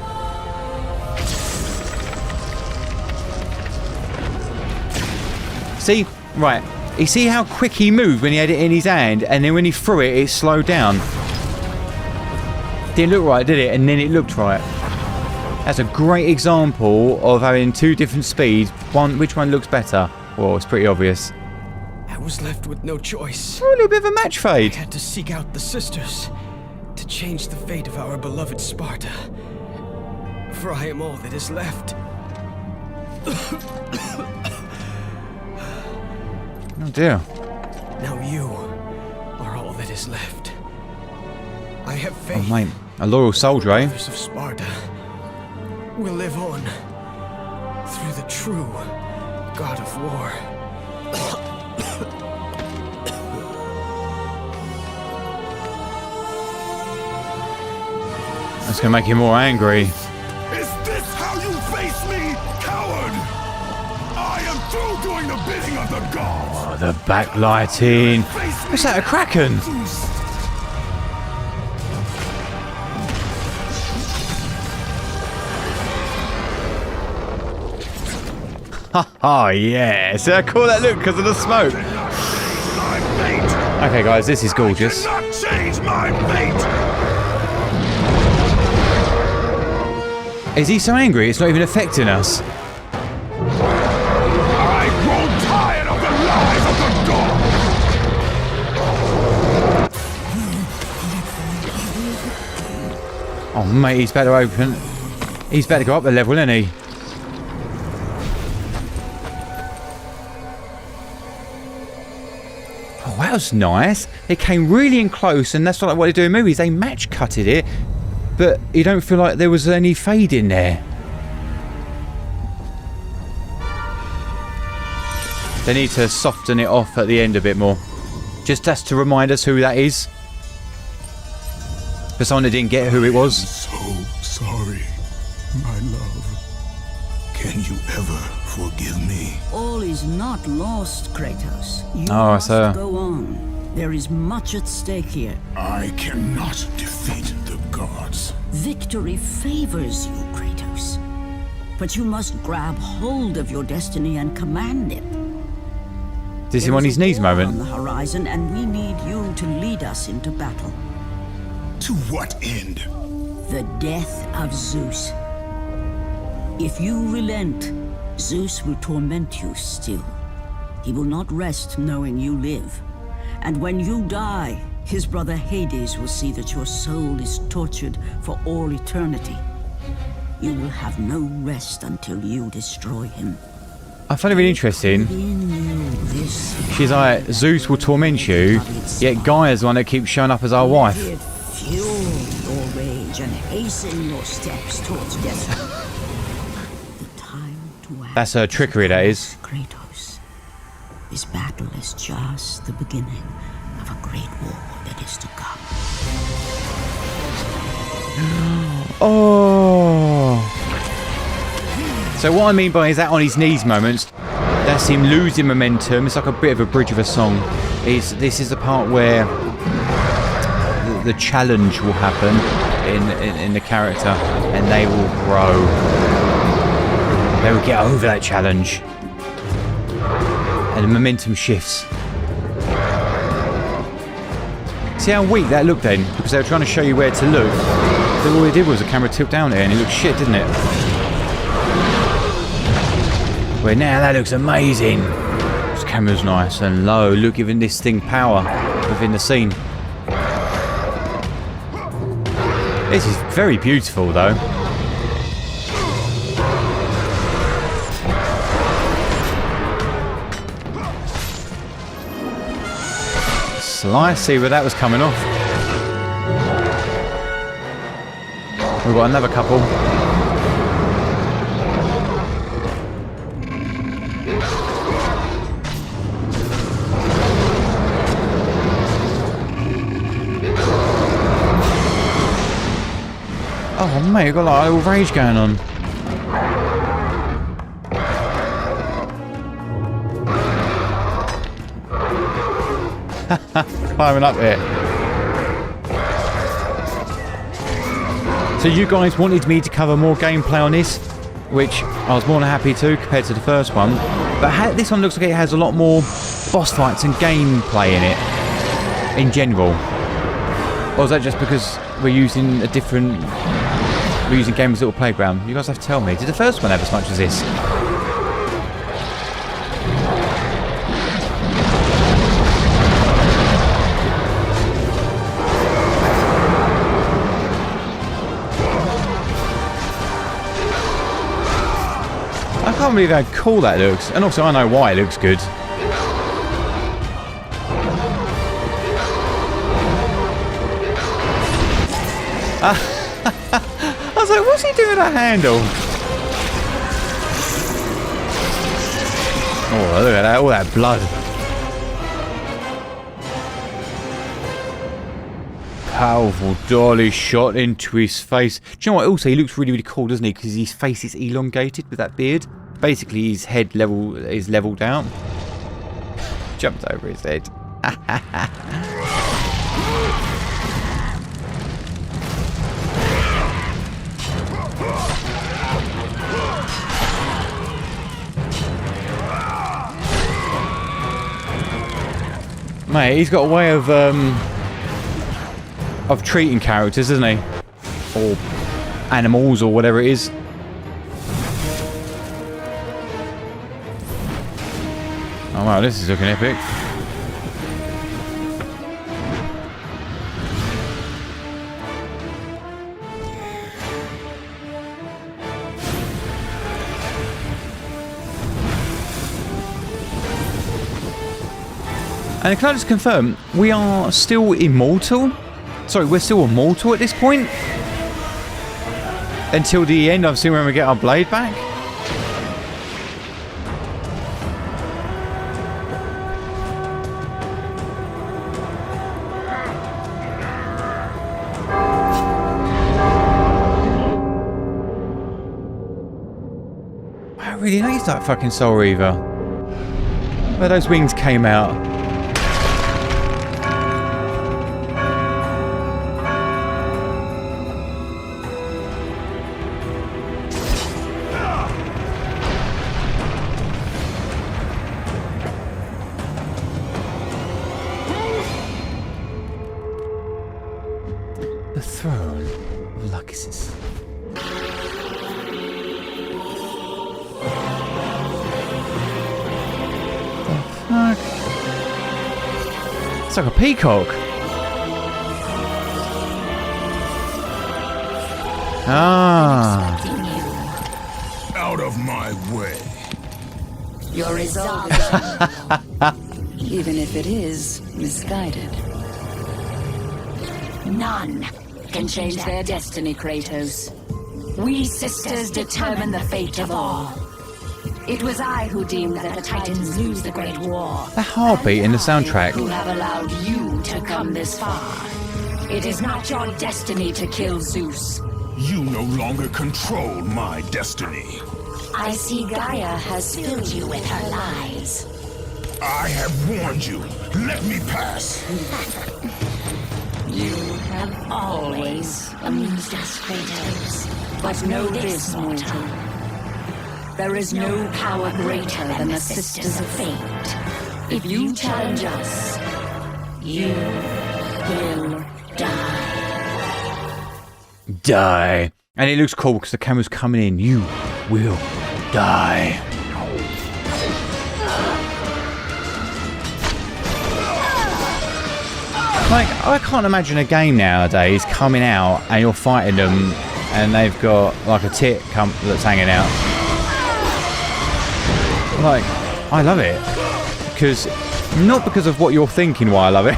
See, right, you see how quick he moved when he had it in his hand, and then when he threw it, it slowed down. Didn't look right, did it? And then it looked right. That's a great example of having two different speeds. Which one looks better? Well, it's pretty obvious. I was left with no choice. Oh, a little bit of a match fade. I had to seek out the sisters to change the fate of our beloved Sparta. For I am all that is left. Oh dear. Now you are all that is left. I have faith. Oh mate, a loyal soldier, eh? Brothers of Sparta will live on through the true god of war. That's gonna make him more angry. Is this how you face me, coward? I am through doing the bidding of the gods. Oh, the backlighting. What's that, a kraken? Oh yeah, see how cool that looked because of the smoke. Okay guys, this is gorgeous. I cannot change my fate. Is he so angry it's not even affecting us? I grow tired of the lies of the gods. Oh mate, he's about to open. He's about to go up the level, isn't he? Oh, that was nice. It came really in close, and that's not like what they do in movies. They match cutted it, but you don't feel like there was any fade in there. They need to soften it off at the end a bit more. Just as to remind us who that is. For someone that didn't get who it was. I'm so sorry, my love. Can you ever forgive me? All is not lost, Kratos. You Oh, must so- go on. There is much at stake here. I cannot defeat the gods. Victory favors you, Kratos. But you must grab hold of your destiny and command it. This is There on is his knees a war moment. on the horizon, and we need you to lead us into battle. To what end? The death of Zeus. If you relent, Zeus will torment you still. He will not rest knowing you live. And when you die, his brother Hades will see that your soul is tortured for all eternity. You will have no rest until you destroy him. I find it really interesting. She's like, Zeus will torment you, yet Gaia's the one that keeps showing up as our wife. Fuel your rage and hasten your steps towards death. The time to act. That's her trickery, that is. Kratos. This battle is just the beginning of a great war that is to come. Oh. So what I mean by is that on his knees moments, that's him losing momentum. It's like a bit of a bridge of a song. This is the part where the challenge will happen in the character, and they will grow. They will get over that challenge, and the momentum shifts. See how weak that looked then? Because they were trying to show you where to look. All they did was the camera tipped down there, and it looked shit, didn't it? Where now that looks amazing. This camera's nice and low. Look, giving this thing power within the scene. This is very beautiful, though. Slice, see where that was coming off. We've got another couple. Oh mate, we've got like a little rage going on. Climbing up here. So you guys wanted me to cover more gameplay on this, which I was more than happy to compared to the first one. But this one looks like it has a lot more boss fights and gameplay in it, in general. Or is that just because we're using a different... We're using Gamer's Little Playground? You guys have to tell me. Did the first one have as much as this? I can't believe how cool that looks. And also I know why it looks good. I was like, what's he doing with that handle? Oh, look at that, all that blood. Powerful dolly shot into his face. Do you know what? Also, he looks really, really cool, doesn't he? Because his face is elongated with that beard. Basically, his head is leveled out. Jumped over his head. Mate, he's got a way of treating characters, doesn't he? Or animals, or whatever it is. Oh wow, this is looking epic. And can I just confirm, we are still immortal? Sorry, we're still immortal at this point? Until the end, obviously, when we get our blade back? I really know he's that fucking Soul Reaver. Where those wings came out. The throne of Lucuses. It's like a peacock. Ah. Expecting you. Out of my way. Your resolve is even if it is misguided. None can change their destiny, Kratos. We sisters determine the fate of all. It was I who deemed that the Titans lose the Great War. The heartbeat in the soundtrack. Who have allowed you to come this far. It is not your destiny to kill Zeus. You no longer control my destiny. I see Gaia has filled you with her lies. I have warned you. Let me pass. You have always amused us, Kratos. But know this, mortal. There is no power greater than the Sisters of Fate. If you challenge us, you will die. Die. And it looks cool because the camera's coming in. You will die. Like, I can't imagine a game nowadays coming out and you're fighting them and they've got like a tit that's hanging out. Like, I love it. Not because of what you're thinking why I love it.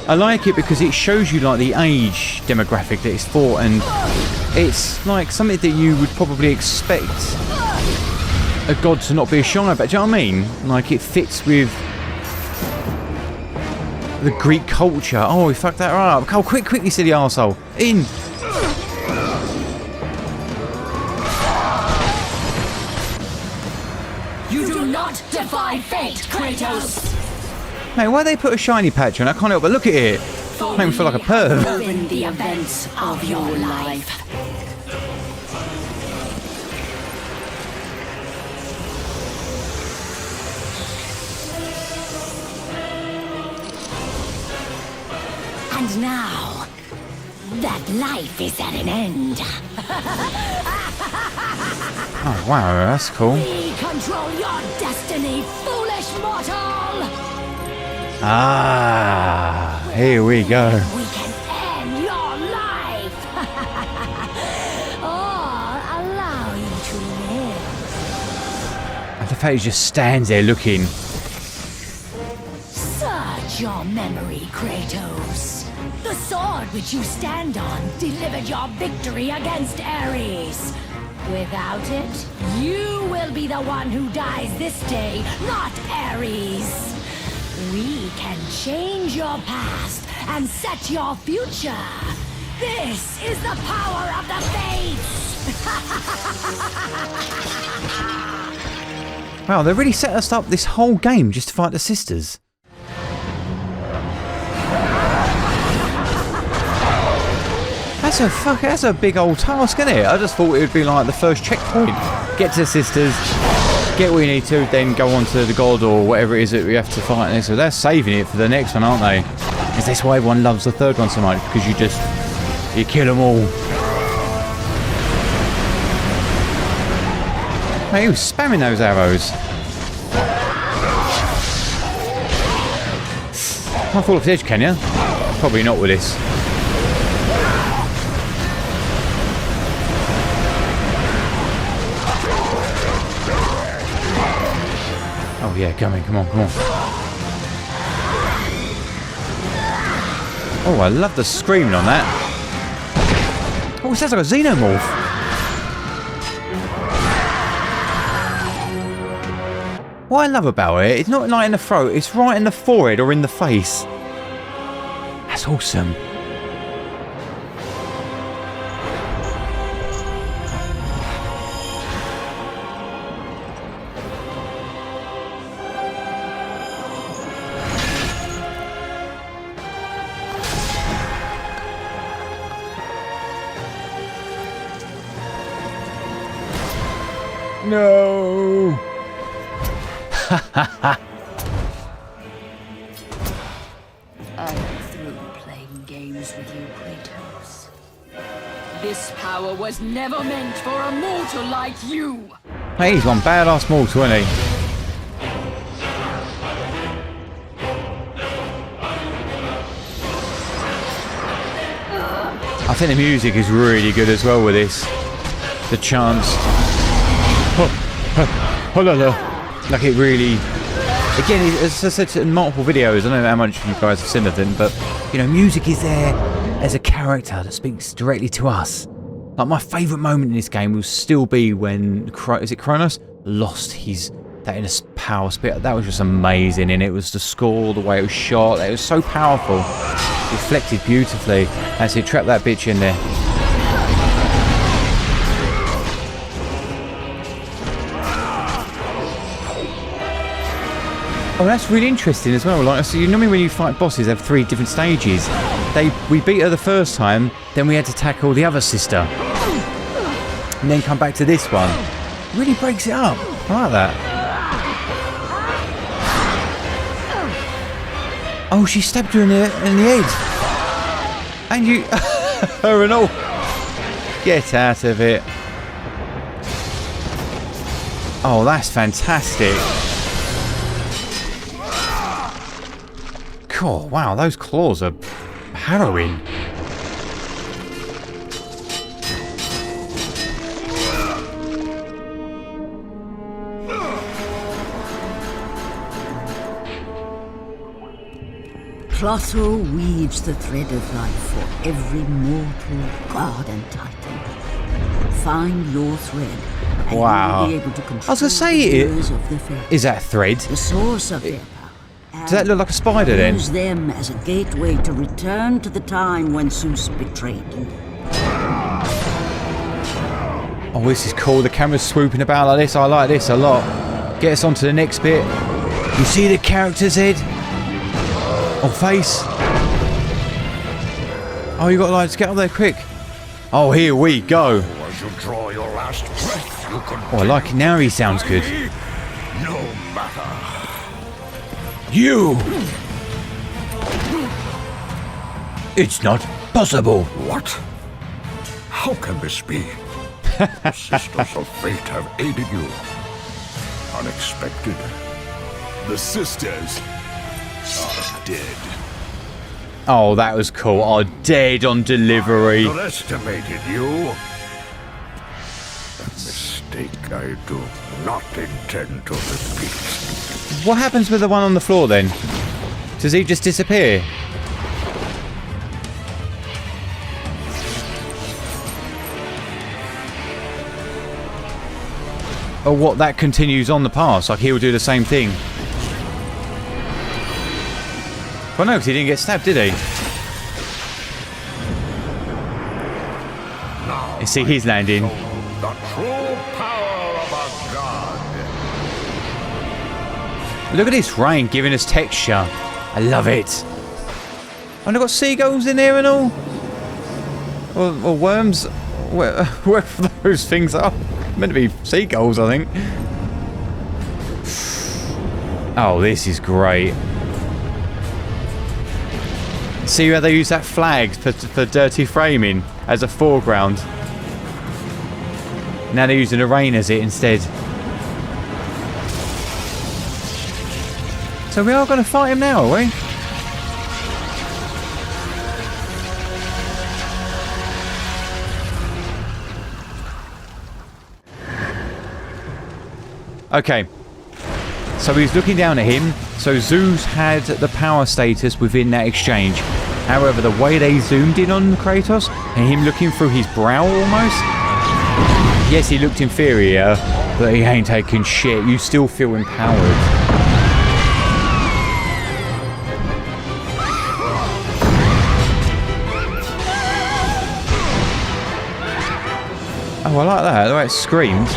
I like it because it shows you like the age demographic that it's for, and it's like something that you would probably expect a god to not be shy about. Do you know what I mean? Like, it fits with the Greek culture. Oh, we fucked that up. Oh, quickly, silly arsehole. In. You do not defy fate, Kratos! Mate, why they put a shiny patch on? I can't help but look at it. Make me feel like a perv. Ruin the events of your life. And now, that life is at an end. Oh, wow, that's cool. We control your destiny, foolish mortal! Ah, here we go. We can end your life! Or allow you to live. And the fact he just stands there looking. Search your memory, Kratos. The sword which you stand on delivered your victory against Ares. Without it, you will be the one who dies this day, not Ares. We can change your past and set your future. This is the power of the Fates! Wow, they really set us up this whole game just to fight the sisters. That's a big old task, isn't it? I just thought it would be like the first checkpoint. Get to the sisters, get what you need to, then go on to the god or whatever it is that we have to fight next. So they're saving it for the next one, aren't they? Is this why everyone loves the third one so much? Because you kill them all. Hey, he was spamming those arrows. Can't fall off the edge, can you? Probably not with this. Oh yeah, come on. Oh, I love the screaming on that. Oh, it sounds like a xenomorph. What I love about it, it's not like in the throat, it's right in the forehead or in the face. That's awesome. No. I'm through playing games with you, Kratos. This power was never meant for a mortal like you. Hey, he's one badass mortal, isn't he? I think the music is really good as well with this. The chants. Like it really... Again, as I said in multiple videos, I don't know how much you guys have seen of them, but, you know, music is there as a character that speaks directly to us. Like, my favourite moment in this game will still be when, is it Kronos? Lost his... that inner power spirit. That was just amazing, and it was the score, the way it was shot, it was so powerful. Reflected beautifully. And so trap that bitch in there. Oh, that's really interesting as well. Like, so you normally when you fight bosses, they have 3 different stages. We beat her the first time, then we had to tackle the other sister, and then come back to this one. Really breaks it up. I like that. Oh, she stabbed her in the head. And you... her and all. Get out of it. Oh, that's fantastic. Cool. Wow, those claws are harrowing. Clotho weaves the thread of life for every mortal, god and titan. Find your thread, and wow. you'll be able to control I was going to say, is that a thread? The source of their power. Does that look like a spider then? Use them as a gateway to return to the time when Zeus betrayed you. Oh, this is cool. The camera's swooping about like this. I like this a lot. Get us on to the next bit. You see the character's head? Or face? Oh, you got to get up there quick. Oh, here we go. As you draw your last breath, you can... Oh, I like it now. He sounds good. No matter. You! It's not possible. What? How can this be? The Sisters of Fate have aided you. Unexpected. The sisters are dead. Oh, that was cool. Oh, dead on delivery. Underestimated you. A mistake I do not intend to repeat. What happens with the one on the floor then? Does he just disappear? Or what, that continues on the past, like he'll do the same thing. Well, no, because he didn't get stabbed, did he? Now You see, he's landing. the true power of a god. Look at this rain giving us texture. I love it. And they've got seagulls in there and all. Or worms. Wherever those things are. Meant to be seagulls, I think. Oh, this is great. See how they use that flag for dirty framing as a foreground. Now they're using the rain as it instead. So we are going to fight him now, are we? Okay. So he's looking down at him. So Zeus had the power status within that exchange. However, the way they zoomed in on Kratos and him looking through his brow almost. Yes, he looked inferior, but he ain't taking shit. You still feel empowered. Oh, I like that, the way it screamed.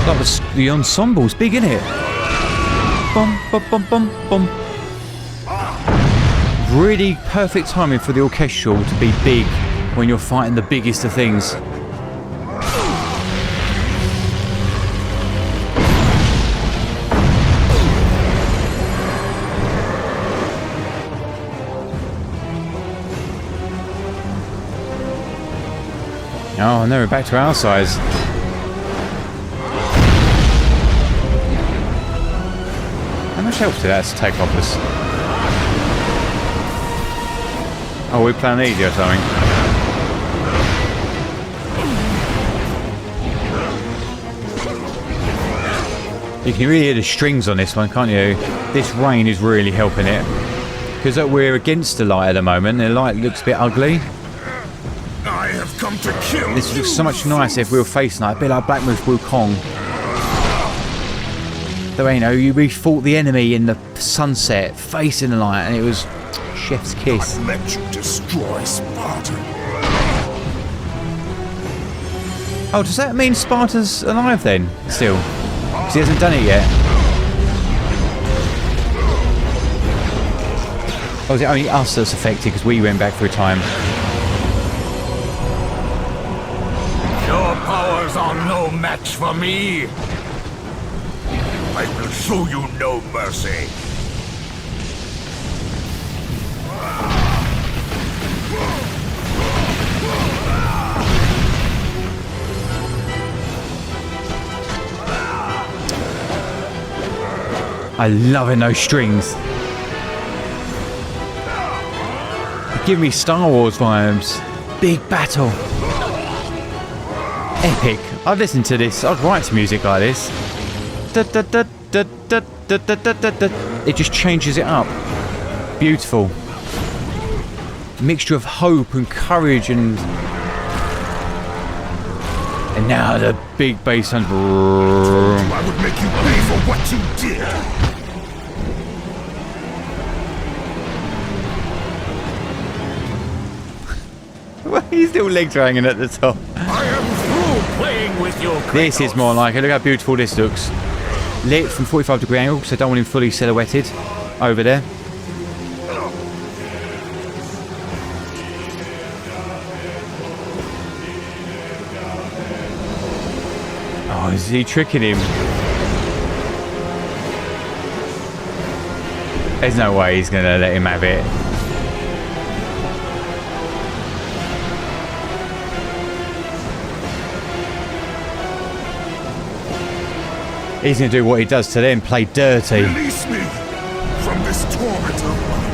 Like the ensemble's big, isn't it? Bum, bum, bum, bum, bum. Really perfect timing for the orchestral to be big when you're fighting the biggest of things. Oh, and then we're back to our size. How much much health did that take off us? Oh, we're playing easy or something. You can really hear the strings on this one, can't you? This rain is really helping it. Because we're against the light at the moment, the light looks a bit ugly. I have come to kill. This looks so much nicer if we were facing like a bit like Black Myth Wukong. Though, you know, we fought the enemy in the sunset, facing the light, and it was chef's kiss. I let you destroy Sparta. Oh, does that mean Sparta's alive then? Still? Because he hasn't done it yet. Or is it only us that's affected because we went back through time? Your powers are no match for me. I will show you no mercy. I love it, those strings. Give me Star Wars vibes. Big battle. Epic. I'd listen to this. I'd write to music like this. It just changes it up. Beautiful. Mixture of hope and courage and now the big bass and I would make you pay for what you did. His little legs are hanging at the top. I am through playing with your Kratos. This is more like it. Look how beautiful this looks. Lit from 45-degree angle, so I don't want him fully silhouetted over there. Oh, is he tricking him? There's no way he's going to let him have it. He's going to do what he does to them, play dirty. Release me from this torment of mine.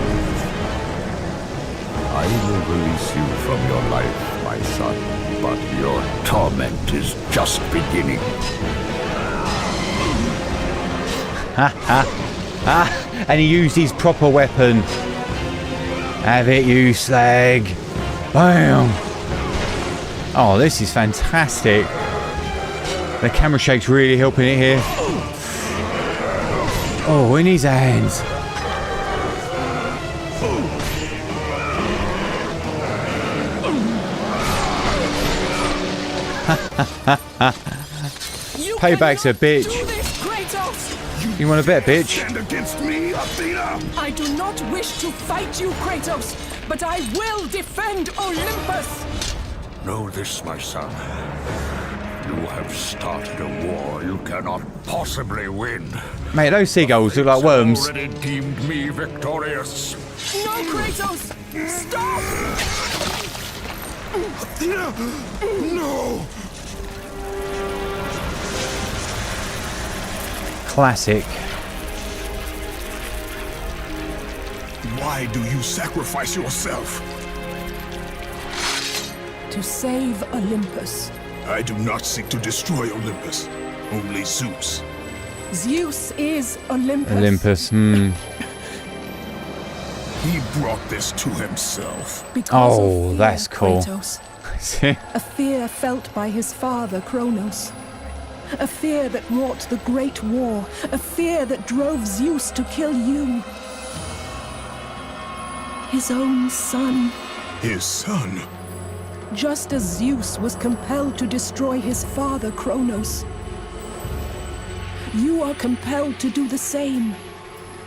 I will release you from your life, my son, but your torment is just beginning. Ha ha ha! And he used his proper weapon. Have it, you slag! Bam! Oh, this is fantastic. The camera shake's really helping it here. Oh, in his hands. Payback's a bitch. You want a bet, bitch? Stand against me, Athena. I do not wish to fight you, Kratos, but I will defend Olympus. Know this, my son. You have started a war you cannot possibly win. Mate, those seagulls look like worms. Already deemed me victorious. No, Kratos! Stop! Athena! No! Classic. Why do you sacrifice yourself? To save Olympus. I do not seek to destroy Olympus. Only Zeus. Zeus is Olympus. Olympus, He brought this to himself. Because Oh, of fear, that's cool. Kratos. A fear felt by his father, Kronos. A fear that wrought the Great War. A fear that drove Zeus to kill you. His own son. His son? Just as Zeus was compelled to destroy his father, Kronos. You are compelled to do the same.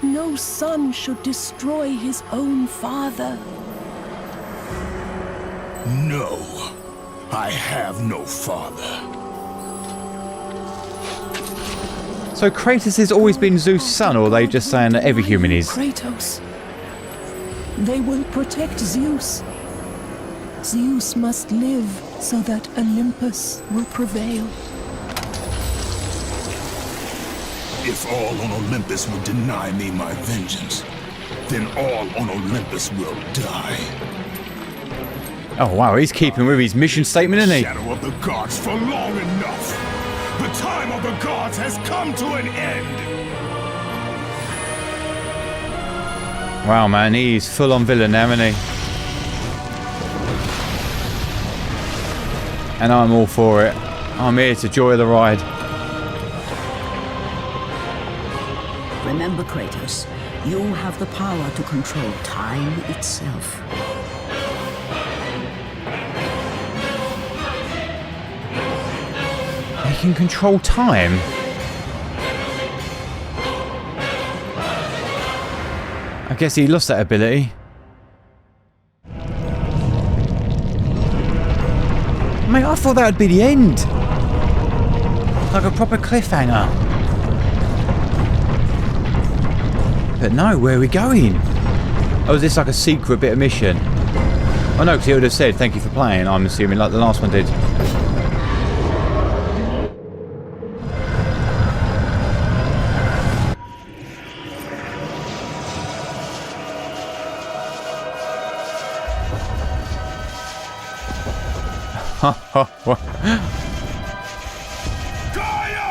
No son should destroy his own father. No. I have no father. So Kratos has always been Zeus' son, or are they just saying that every human is? Kratos. They will protect Zeus. Zeus must live so that Olympus will prevail. If all on Olympus would deny me my vengeance, then all on Olympus will die. Oh wow, he's keeping with his mission statement, isn't he? Shadow of the gods for long enough. The time of the gods has come to an end. Wow, man, he's full on villain now, isn't he? And I'm all for it. I'm here to enjoy the ride. Remember, Kratos, you have the power to control time itself. He can control time? I guess he lost that ability. Mate, I thought that would be the end. Like a proper cliffhanger. But no, where are we going? Oh, is this like a secret bit of mission? Oh no, because he would have said thank you for playing, I'm assuming, like the last one did. Gaia!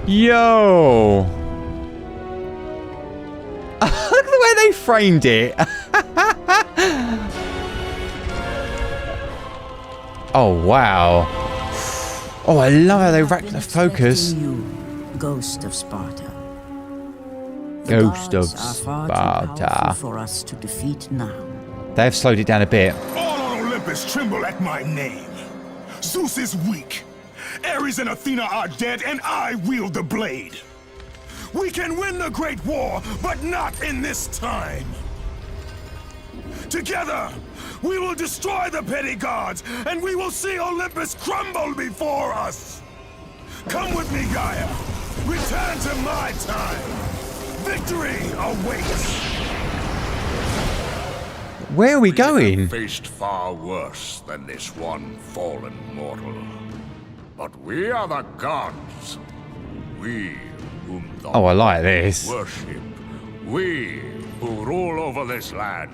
Yo! Look at the way they framed it. Oh wow. Oh, I love how they racked the focus. You, Ghost of Sparta. The Ghost of gods are far too powerful Sparta. for us to defeat now. They've slowed it down a bit. All on Olympus tremble at my name. Zeus is weak. Ares and Athena are dead, and I wield the blade. We can win the Great War, but not in this time. Together, we will destroy the petty gods, and we will see Olympus crumble before us. Come with me, Gaia. Return to my time. Victory awaits. Where are we going? Faced far worse than this one fallen mortal. But we are the gods. We whom the Oh, I like this. worship. We who rule over this land.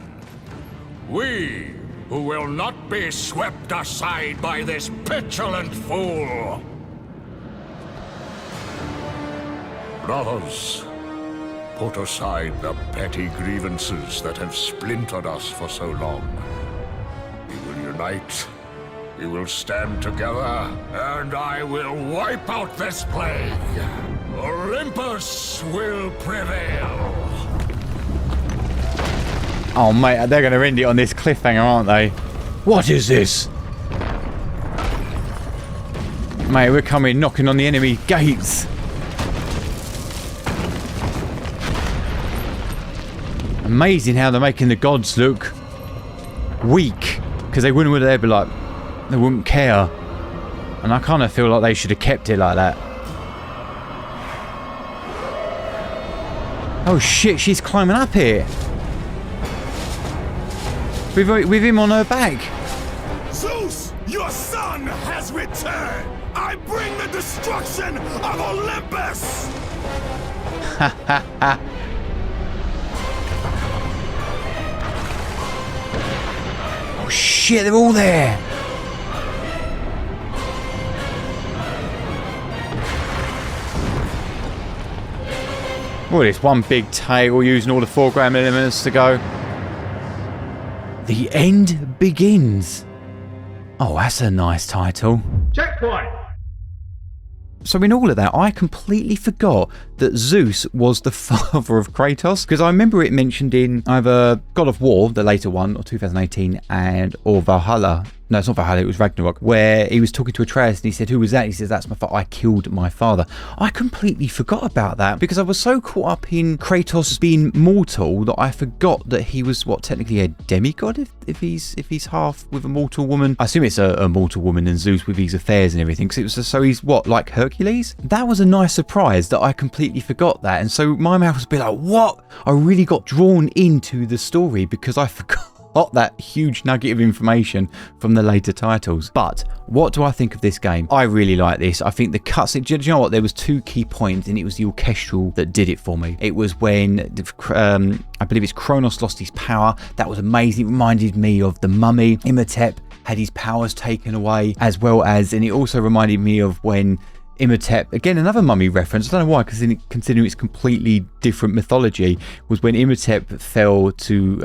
We who will not be swept aside by this petulant fool. Brothers, put aside the petty grievances that have splintered us for so long. We will unite, we will stand together, and I will wipe out this plague. Olympus will prevail. Oh mate, they're going to end it on this cliffhanger, aren't they? What is this? Mate, we're coming knocking on the enemy gates. Amazing how they're making the gods look weak, because they wouldn't be like, they wouldn't care. And I kind of feel like they should have kept it like that. Oh shit, she's climbing up here. With him on her back. Zeus, your son has returned. I bring the destruction of Olympus. Oh shit, they're all there. Well, it's one big tail using all the foreground elements to go. The end begins. Oh, that's a nice title. Checkpoint! So in all of that, I completely forgot that Zeus was the father of Kratos, because I remember it mentioned in either God of War, the later one, or 2018, or Valhalla, No, it's not Valhalla, it was Ragnarok, where he was talking to Atreus and he said, who was that? He says, that's my father. I killed my father. I completely forgot about that because I was so caught up in Kratos being mortal that I forgot that he was, what, technically a demigod if he's half with a mortal woman. I assume it's a mortal woman and Zeus with his affairs and everything. Because it was just, so he's what, like Hercules? That was a nice surprise that I completely forgot that. And so my mouth was a bit like, what? I really got drawn into the story because I forgot that huge nugget of information from the later titles. But what do I think of this game? I really like this. I think the cutscene, do you know what? There was 2 key points and it was the orchestral that did it for me. It was when, I believe it's Kronos lost his power. That was amazing. It reminded me of the Mummy. Imhotep had his powers taken away, as well as, and it also reminded me of when Imhotep, again another mummy reference, I don't know why, because considering it's completely different mythology, was when Imhotep fell to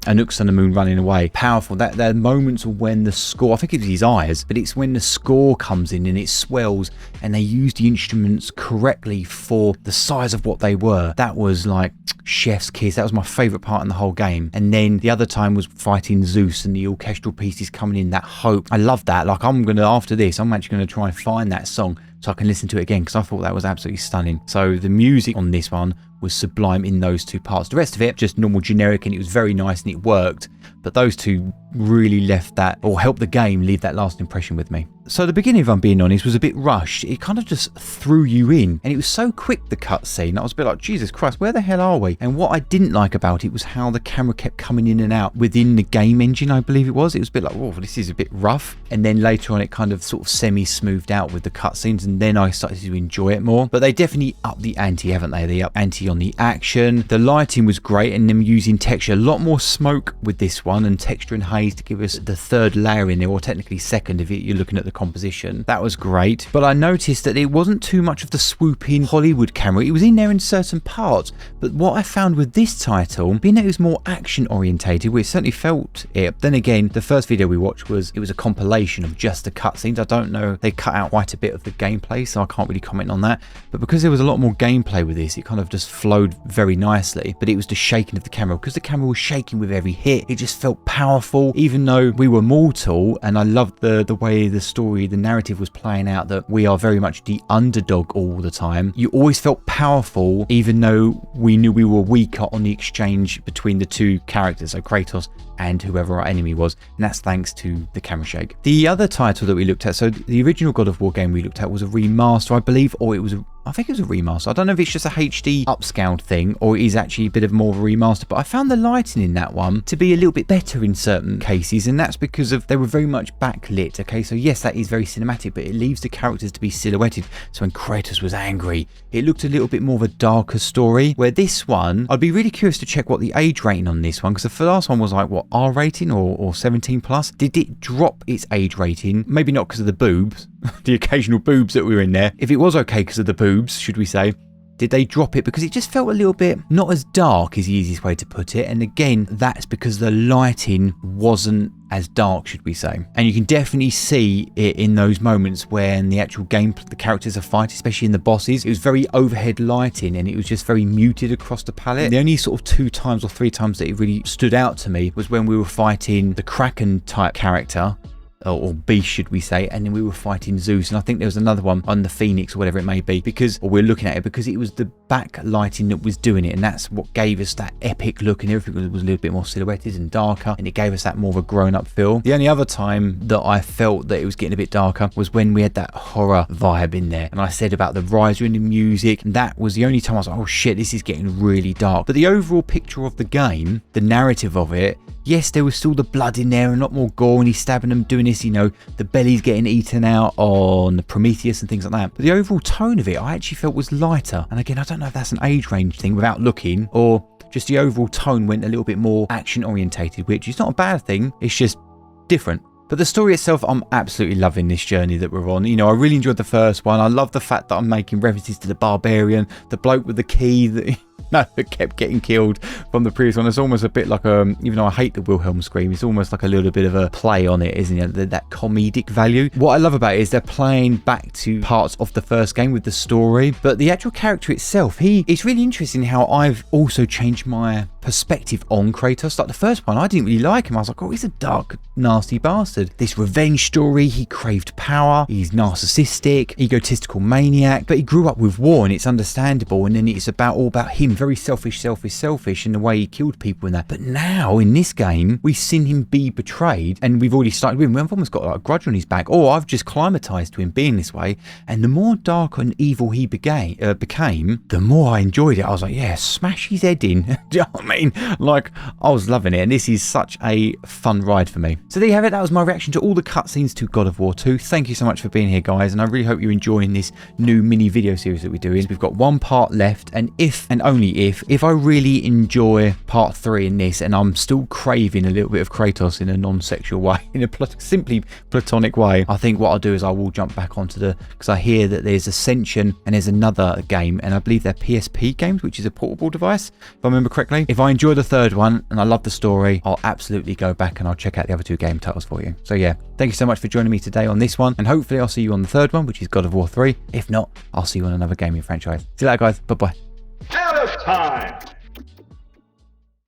Anubis on the moon running away. Powerful. That there are moments when the score, I think it was his eyes, but it's when the score comes in and it swells and they use the instruments correctly for the size of what they were. That was like chef's kiss. That was my favourite part in the whole game. And then the other time was fighting Zeus and the orchestral pieces coming in, that hope. I love that. Like, I'm going to, after this, I'm actually going to try and find that song so I can listen to it again because I thought that was absolutely stunning. So the music on this one was sublime in those 2 parts. The rest of it, just normal generic, and it was very nice and it worked. But those 2 really left that, or helped the game leave that last impression with me. So the beginning, if I'm being honest, was a bit rushed. It kind of just threw you in, and it was so quick, the cutscene. I was a bit like, Jesus Christ, where the hell are we? And what I didn't like about it was how the camera kept coming in and out within the game engine, I believe it was. It was a bit like, oh, this is a bit rough. And then later on, it kind of sort of semi-smoothed out with the cutscenes, and then I started to enjoy it more. But they definitely upped the ante, haven't they? They upped ante on the action. The lighting was great, and them using texture. A lot more smoke with this one, and texture and haze to give us the 3rd layer in there, or technically 2nd if you're looking at the composition. That was great. But I noticed that it wasn't too much of the swooping Hollywood camera. It was in there in certain parts. But what I found with this title, being that it was more action orientated, we certainly felt it. Then again, the first video we watched was a compilation of just the cutscenes. I don't know, they cut out quite a bit of the gameplay, so I can't really comment on that. But because there was a lot more gameplay with this, it kind of just flowed very nicely. But it was the shaking of the camera, because the camera was shaking with every hit. It just felt powerful, even though we were mortal. And I loved the way the story, the narrative was playing out, that we are very much the underdog all the time. You always felt powerful, even though we knew we were weaker on the exchange between the 2 characters, so Kratos and whoever our enemy was, and that's thanks to the camera shake. The other title that we looked at, so the original God of War game we looked at was a remaster, I believe, or it was I think it was a remaster. I don't know if it's just a HD upscaled thing or it is actually a bit of more of a remaster, but I found the lighting in that one to be a little bit better in certain cases, and that's because of they were very much backlit. Okay, so yes, that is very cinematic, but it leaves the characters to be silhouetted. So when Kratos was angry, it looked a little bit more of a darker story, where this one, I'd be really curious to check what the age rating on this one, because the last one was like, what, R rating or 17 plus? Did it drop its age rating? Maybe not because of the boobs, the occasional boobs that were in there. If it was okay because of the boobs, should we say, did they drop it? Because it just felt a little bit not as dark is the easiest way to put it. And again, that's because the lighting wasn't as dark, should we say. And you can definitely see it in those moments when the actual game, the characters are fighting, especially in the bosses. It was very overhead lighting and it was just very muted across the palette. The only sort of 2 times or 3 times that it really stood out to me was when we were fighting the Kraken type character, or beast, should we say, and then we were fighting Zeus, and I think there was another one on the Phoenix or whatever it may be, because, or we're looking at it, because it was the backlighting that was doing it, and that's what gave us that epic look, and everything was a little bit more silhouetted and darker, and it gave us that more of a grown-up feel. The only other time that I felt that it was getting a bit darker was when we had that horror vibe in there, and I said about the riser in the music, and that was the only time I was like, oh shit, this is getting really dark. But the overall picture of the game, the narrative of it, yes, there was still the blood in there and a lot more gore, and he's stabbing them, doing this, you know, the belly's getting eaten out on the Prometheus and things like that. But the overall tone of it, I actually felt was lighter. And again, I don't know if that's an age range thing without looking, or just the overall tone went a little bit more action orientated, which is not a bad thing. It's just different. But the story itself, I'm absolutely loving this journey that we're on. You know, I really enjoyed the first one. I love the fact that I'm making references to the Barbarian, the bloke with the key that no, it kept getting killed from the previous one. It's almost a bit like even though I hate the Wilhelm scream, it's almost like a little bit of a play on it, isn't it? That comedic value. What I love about it is they're playing back to parts of the first game with the story, but the actual character itself, it's really interesting how I've also changed my perspective on Kratos. Like the first one, I didn't really like him. I was like, oh, he's a dark, nasty bastard. This revenge story, he craved power, he's narcissistic, egotistical maniac, but he grew up with war and it's understandable, and then it's all about him, very selfish, and the way he killed people in that. But now in this game, we've seen him be betrayed, and we've already started with him. We've almost got like a grudge on his back, or I've just climatized to him being this way, and the more dark and evil he became, the more I enjoyed it. I was like, yeah, smash his head in. Do you know what I mean? Like, I was loving it, and this is such a fun ride for me. So there you have it. That was my reaction to all the cutscenes to God of War 2. Thank you so much for being here, guys, and I really hope you're enjoying this new mini video series that we're doing. We've got one part left, and if and only if I really enjoy part 3 in this, and I'm still craving a little bit of Kratos in a non-sexual way, in a simply platonic way, I think what I'll do is I will jump back onto because I hear that there's Ascension and there's another game, and I believe they're PSP games, which is a portable device, if I remember correctly. If I enjoy the third one and I love the story, I'll absolutely go back and I'll check out the other 2 game titles for you. So yeah, thank you so much for joining me today on this one, and hopefully I'll see you on the third one, which is God of War 3. If not, I'll see you on another gaming franchise. See you later, guys. Bye-bye. Out of time!